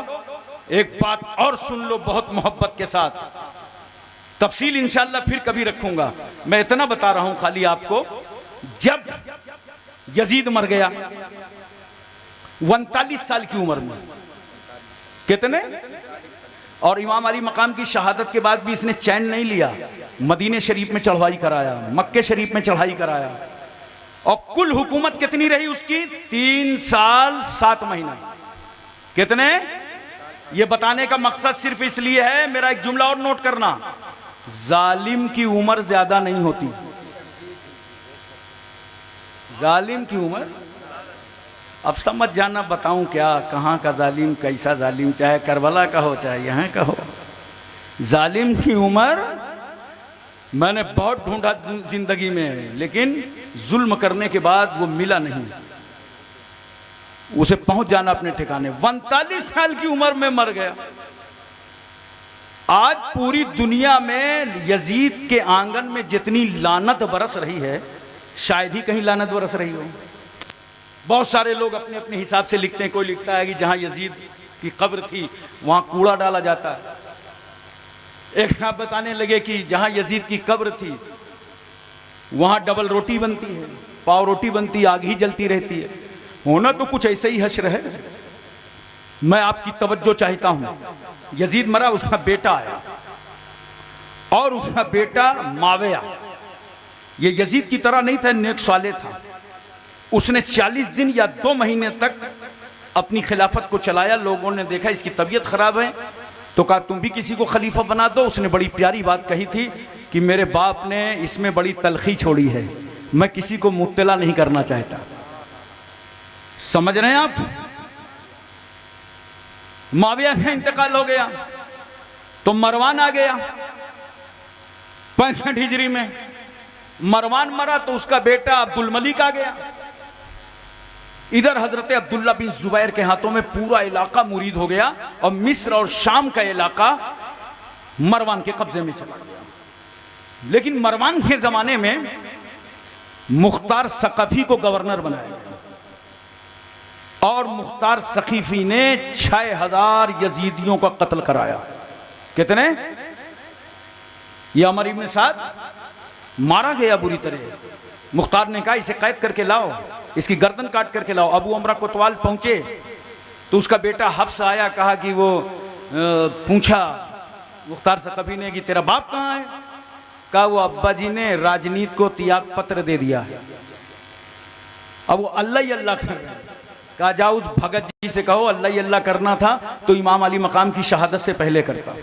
एक बात और सुन लो बहुत मोहब्बत के साथ, तफसील इंशाअल्लाह फिर कभी रखूंगा। मैं इतना बता रहा हूं खाली आपको, जब यजीद मर गया 39 साल की उम्र में, कितने, और इमाम अली मकाम की शहादत के बाद भी इसने चैन नहीं लिया, मदीने शरीफ में चढ़ाई कराया, मक्के शरीफ में चढ़ाई कराया, और कुल हुकूमत कितनी रही उसकी? 3 साल 7 महीना। कितने? ये बताने का मकसद सिर्फ इसलिए है, मेरा एक जुमला और नोट करना, जालिम की उम्र ज्यादा नहीं होती। जालिम की उम्र, अब समझ जाना बताऊं क्या, कहाँ का जालिम, कैसा जालिम, चाहे करबला का हो चाहे यहाँ का हो। जालिम की उम्र मैंने बहुत ढूंढा जिंदगी में, लेकिन जुल्म करने के बाद वो मिला नहीं, उसे पहुंच जाना अपने ठिकाने। 39 साल की उम्र में मर गया। आज पूरी दुनिया में यजीद के आंगन में जितनी लानत बरस रही है, शायद ही कहीं लानत बरस रही हो। बहुत सारे लोग अपने अपने हिसाब से लिखते हैं, कोई लिखता है कि जहां यजीद की कब्र थी वहां कूड़ा डाला जाता है, एक आप बताने लगे कि जहां यजीद की कब्र थी वहां डबल रोटी बनती है, पाव रोटी बनती, आग ही जलती रहती है। होना तो कुछ ऐसे ही हश्र है। मैं आपकी तवज्जो चाहता हूं, यजीद मरा, उसका बेटा आया, और उसका बेटा माविया, ये यजीद की तरह नहीं था, नेक साले था। उसने 40 दिन या 2 महीने तक अपनी खिलाफत को चलाया। लोगों ने देखा इसकी तबीयत खराब है तो कहा तुम भी किसी को खलीफा बना दो। उसने बड़ी प्यारी बात कही थी कि मेरे बाप ने इसमें बड़ी तलखी छोड़ी है, मैं किसी को मुब्तला नहीं करना चाहता। समझ रहे हैं आप? माविया का इंतकाल हो गया तो मरवान आ गया 65 हिजरी में। मरवान मरा तो उसका बेटा अब्दुल मलिक आ गया। इधर हजरत अब्दुल्ला बिन जुबैर के हाथों में पूरा इलाका मुरीद हो गया और मिस्र और शाम का इलाका मरवान के कब्जे में चला गया। लेकिन मरवान के जमाने में मुख्तार सकाफी को गवर्नर बनाया गया और मुख्तार सकीफी ने 6000 यजीदियों का कत्ल कराया। कितने? ये अमर इब्न साद मारा गया बुरी तरह। मुख्तार ने कहा इसे कैद करके लाओ, इसकी गर्दन काट करके लाओ। अबू अमरा कोतवाल पहुंचे तो उसका बेटा हफ्स आया, कहा कि वो पूछा मुख्तार सकाफी ने कि तेरा बाप कहाँ है? कहा वो अब्बा जी ने राजनीति को त्याग पत्र दे दिया है, अब वो अल्लाह ही अल्लाह कर रहे हैं। कहा जाओ उस भगत जी से कहो अल्लाह ही अल्लाह करना था तो इमाम अली मकाम की शहादत से पहले करता।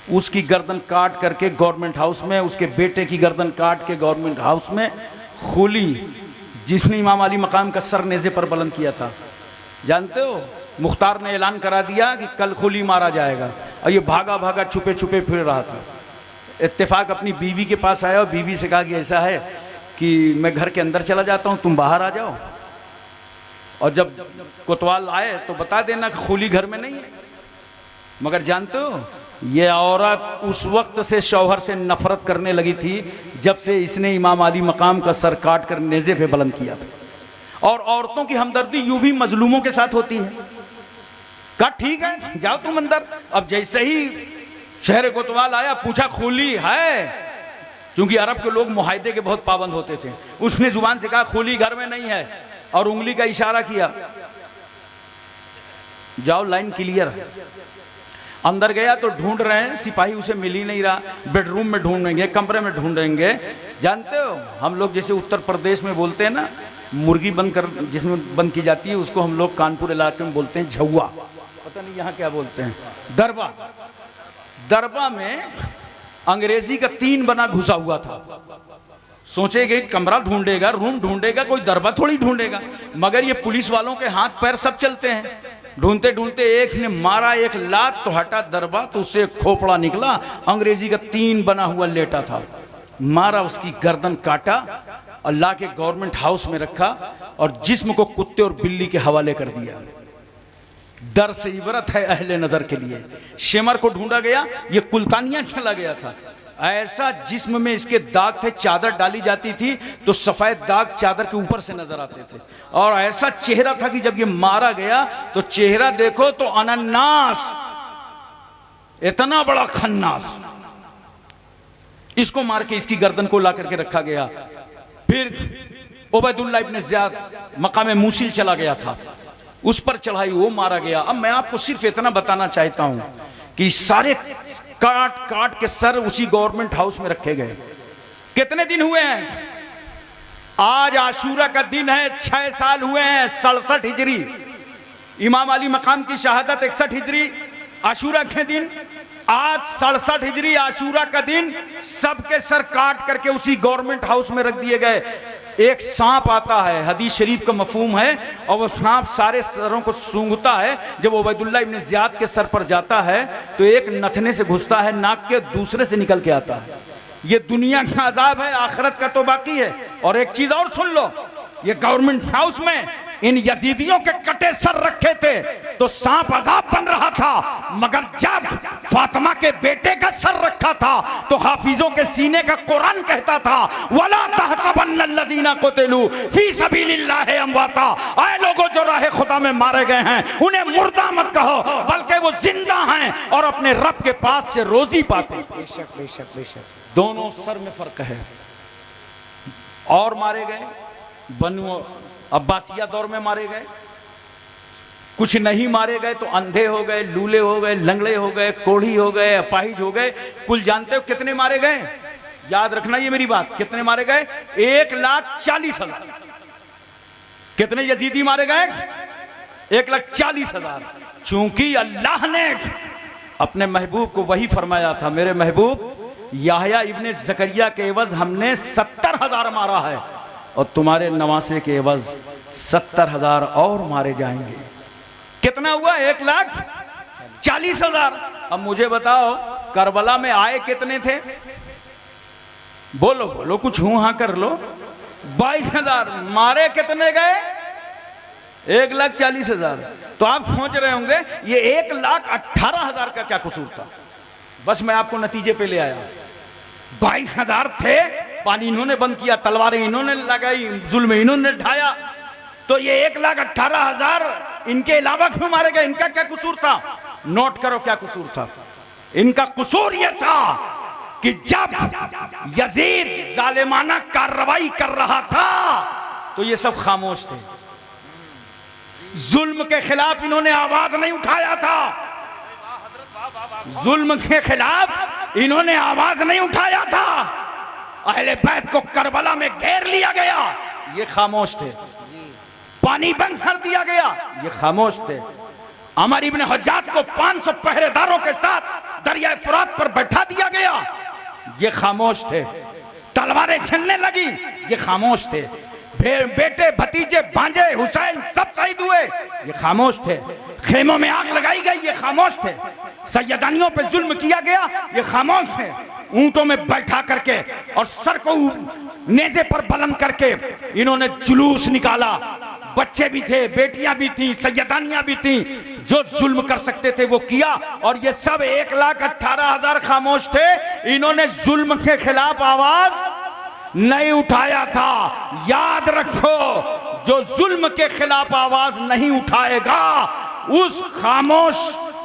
उसकी गर्दन काट करके गवर्नमेंट हाउस में, उसके बेटे की गर्दन काट के गवर्नमेंट हाउस में खोली, जिसने इमाम अली मकाम का सर नेज़े पर बुलंद किया था। जानते हो, मुख्तार ने ऐलान करा दिया कि कल खोली मारा जाएगा, और ये भागा भागा छुपे छुपे फिर रहा था। इत्तेफाक अपनी बीवी के पास आया और बीवी से कहा कि ऐसा है कि मैं घर के अंदर चला जाता हूँ, तुम बाहर आ जाओ, और जब कोतवाल आए तो बता देना कि खोली घर में नहीं है। मगर जानते हो, ये औरत उस वक्त से शौहर से नफरत करने लगी थी जब से इसने इमाम अली मकाम का सर काट कर नेज़े पे बुलंद किया था। और औरतों की हमदर्दी यूं भी मजलूमों के साथ होती है। कहा ठीक है जाओ तुम अंदर। अब जैसे ही शहर कोतवाल आया, पूछा खोली है, क्योंकि अरब के लोग मुआहदे के बहुत पाबंद होते थे। उसने जुबान से कहा खोली घर में नहीं है, और उंगली का इशारा किया, जाओ लाइन क्लियर है। अंदर गया तो ढूंढ रहे हैं, सिपाही उसे मिल ही नहीं रहा। बेडरूम में ढूंढेंगे, कमरे में ढूंढेंगे। जानते हो, हम लोग जैसे उत्तर प्रदेश में बोलते हैं ना, मुर्गी बंद कर जिसमें बंद की जाती है, उसको हम लोग कानपुर इलाके में बोलते हैं झौआ, पता नहीं यहाँ क्या बोलते हैं, दरबा। दरबा में अंग्रेजी का 3 बना घुसा हुआ था। सोचेगे कमरा ढूंढेगा, रूम ढूंढेगा, कोई दरबा थोड़ी ढूंढेगा। मगर ये पुलिस वालों के हाथ पैर सब चलते हैं। ढूंढते ढूंढते एक ने मारा एक लात, तो हटा दरबा, तो उससे खोपड़ा निकला, अंग्रेजी का 3 बना हुआ लेटा था। मारा, उसकी गर्दन काटा, अल्लाह के गवर्नमेंट हाउस में रखा, और जिस्म को कुत्ते और बिल्ली के हवाले कर दिया। डर से इबरत है अहले नजर के लिए। शेमर को ढूंढा गया, ये कुल्तानिया चला गया था। ऐसा जिस्म में इसके दाग थे, चादर डाली जाती थी तो सफेद दाग चादर के ऊपर से नजर आते थे। और ऐसा चेहरा था कि जब ये मारा गया तो चेहरा देखो तो अनन्नास, इतना बड़ा खन्नास। इसको मार के इसकी गर्दन को ला करके रखा गया। फिर उबैदुल्लाह इब्न ज़ियाद मकाम मूसिल चला गया था, उस पर चढ़ाई, वो मारा गया। अब मैं आपको सिर्फ इतना बताना चाहता हूं कि सारे काट काट के सर उसी गवर्नमेंट हाउस में रखे गए। कितने दिन हुए हैं? आज आशूरा का दिन है, 6 साल हुए हैं, 67 हिजरी। इमाम अली मकाम की शहादत 61 हिजरी, आशूरा के दिन आज 67 हिजरी आशूरा का दिन सबके सर काट करके उसी गवर्नमेंट हाउस में रख दिए गए। एक सांप आता है, हदीस शरीफ का मफहूम है, और वो सांप सारे सरों को सूंघता है। जब उबैदुल्लाह इब्न ज़ियाद के सर पर जाता है तो एक नथने से घुसता है, नाक के दूसरे से निकल के आता है। ये दुनिया का अजाब है, आखिरत का तो बाकी है। और एक चीज और सुन लो, ये गवर्नमेंट हाउस में इन यजीदियों के कटे सर रखे थे तो सांप अजाब बन रहा था, मगर जब फातिमा के बेटे का सर रखा था तो हाफिजों के सीने का कुरान कहता था, वला तहसबन्नल्लज़ीना क़ुतिलू फी सबीलिल्लाहि अमवाता। आए लोगों जो राह खुदा में मारे गए हैं उन्हें मुर्दा मत कहो, बल्कि वो जिंदा हैं और अपने रब के पास से रोजी पाते। बेशक बेशक बेशक, दोनों सर में फर्क है। और मारे गए, बनु अब्बासिया दौर में मारे गए। कुछ नहीं मारे गए तो अंधे हो गए, लूले हो गए, लंगड़े हो गए, कोढ़ी हो गए, अपाहिज हो गए। कुल जानते हो कितने मारे गए? याद रखना ये मेरी बात, कितने मारे गए? 1,40,000। कितने यजीदी मारे गए? 1,40,000। चूंकि अल्लाह ने अपने महबूब को वही फरमाया था, मेरे महबूब याहया इब्ने ज़करिया के एवज हमने 70,000 मारा है, और तुम्हारे नवासे के एवज 70,000 और मारे जाएंगे। कितना हुआ? 1,40,000। अब मुझे बताओ, करबला में आए कितने थे? बोलो बोलो, कुछ हूं हाँ कर लो। 22,000। मारे कितने गए? 1,40,000। तो आप सोच रहे होंगे ये 1,18,000 का क्या कसूर था? बस मैं आपको नतीजे पे ले आया। 22,000 थे, पानी इन्होंने बंद किया, तलवारें इन्होंने लगाई, जुल्म इन्होंने ढाया, तो ये 1,18,000 इनके अलावा क्यों मारे गए? इनका क्या कसूर था? नोट करो क्या कसूर था। इनका कसूर यह था कि जब यजीद जालिमाना कार्रवाई कर रहा था तो ये सब खामोश थे। जुल्म के खिलाफ इन्होंने आवाज नहीं उठाया था, जुल्म के खिलाफ इन्होंने आवाज नहीं उठाया था। अहले बैत को करबला में घेर लिया गया, ये खामोश थे। पानी बंद कर दिया गया, ये खामोश थे। अमर इब्न हज्जाज को 500 पहरेदारों के साथ दरिया फुरात पर बैठा दिया गया, ये खामोश थे। तलवारें चलने लगी, ये खामोश थे। बेटे भतीजे भांजे हुसैन सब शहीद हुए, ये खामोश थे। खेमों में आग लगाई गई, ये खामोश थे। सैयदानियों पे जुल्म किया गया, ये खामोश थे। ऊंटों में बैठा करके और सर को नेज़े पर बुलंद करके इन्होंने जुलूस निकाला। बच्चे भी थे, बेटियां भी थी, सैयदानियां भी थी। जो जुल्म कर सकते थे वो किया। और ये सब 1,18,000 खामोश थे। इन्होंने जुल्म के खिलाफ आवाज नहीं उठाया था। याद रखो, जो जुल्म के खिलाफ आवाज नहीं उठाएगा उस खामोश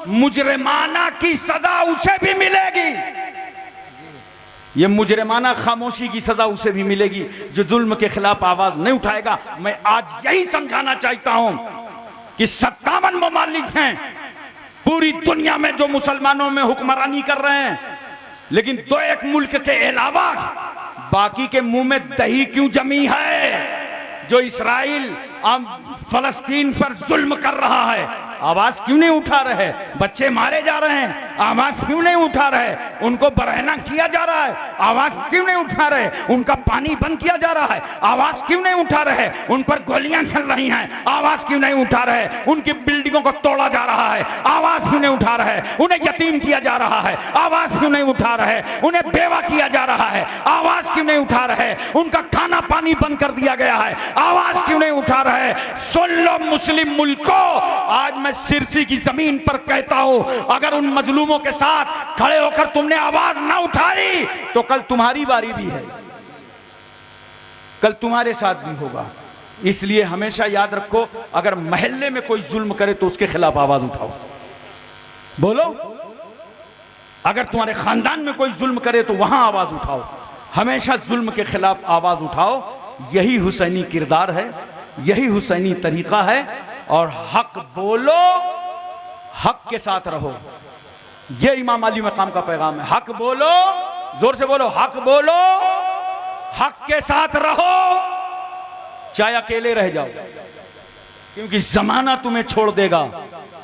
मुजरिमाना की सजा उसे भी मिलेगी। ये मुजरिमाना खामोशी की सजा उसे भी मिलेगी जो जुल्म के खिलाफ आवाज नहीं उठाएगा। मैं आज यही समझाना चाहता हूं कि 57 ममालिक हैं पूरी दुनिया में जो मुसलमानों में हुक्मरानी कर रहे हैं, लेकिन 2-1 मुल्क के अलावा बाकी के मुंह में दही क्यों जमी है? जो इस्राइल फलस्तीन पर जुल्म कर रहा है, आवाज क्यों नहीं उठा रहे? बच्चे मारे जा रहे हैं, आवाज क्यों नहीं उठा रहे? उनको बरहना किया जा रहा है, आवाज क्यों नहीं उठा रहे? उनका पानी बंद किया जा रहा है, आवाज क्यों नहीं उठा रहे? उन पर गोलियां चल रही हैं, आवाज क्यों नहीं उठा रहे? उनकी बिल्डिंगों को तोड़ा जा रहा है, आवाज क्यों नहीं उठा रहे? उन्हें यतीम किया जा रहा है, आवाज क्यों नहीं उठा रहे? उन्हें बेवा किया जा रहा है, आवाज क्यों नहीं उठा रहे? उनका खाना पानी बंद कर दिया गया है, आवाज क्यों नहीं उठा रहे? सुन लो मुस्लिम मुल्कों, आज मैं सिरसी की जमीन पर कहता हूं, अगर उन मजलूमों के साथ खड़े होकर तुमने आवाज ना उठाई तो कल तुम्हारी बारी भी है, कल तुम्हारे साथ भी होगा। इसलिए हमेशा याद रखो, अगर मोहल्ले में कोई जुल्म करे तो उसके खिलाफ आवाज उठाओ, बोलो। अगर तुम्हारे खानदान में कोई जुल्म करे तो वहां आवाज उठाओ। हमेशा जुल्म के खिलाफ आवाज उठाओ। यही हुसैनी किरदार है, यही हुसैनी तरीका है। और हक बोलो, हक के साथ रहो। ये इमाम अली मकाम का पैगाम है। हक बोलो, जोर से बोलो, हक बोलो, हक के साथ रहो, चाहे अकेले रह जाओ, क्योंकि जमाना तुम्हें छोड़ देगा,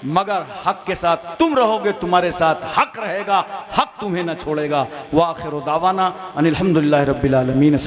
मगर हक के साथ तुम रहोगे, तुम्हारे साथ हक रहेगा, हक तुम्हें न छोड़ेगा। व आखिर दावाना अनिल हम्दुलिल्लाहि रब्बिल आलमीन।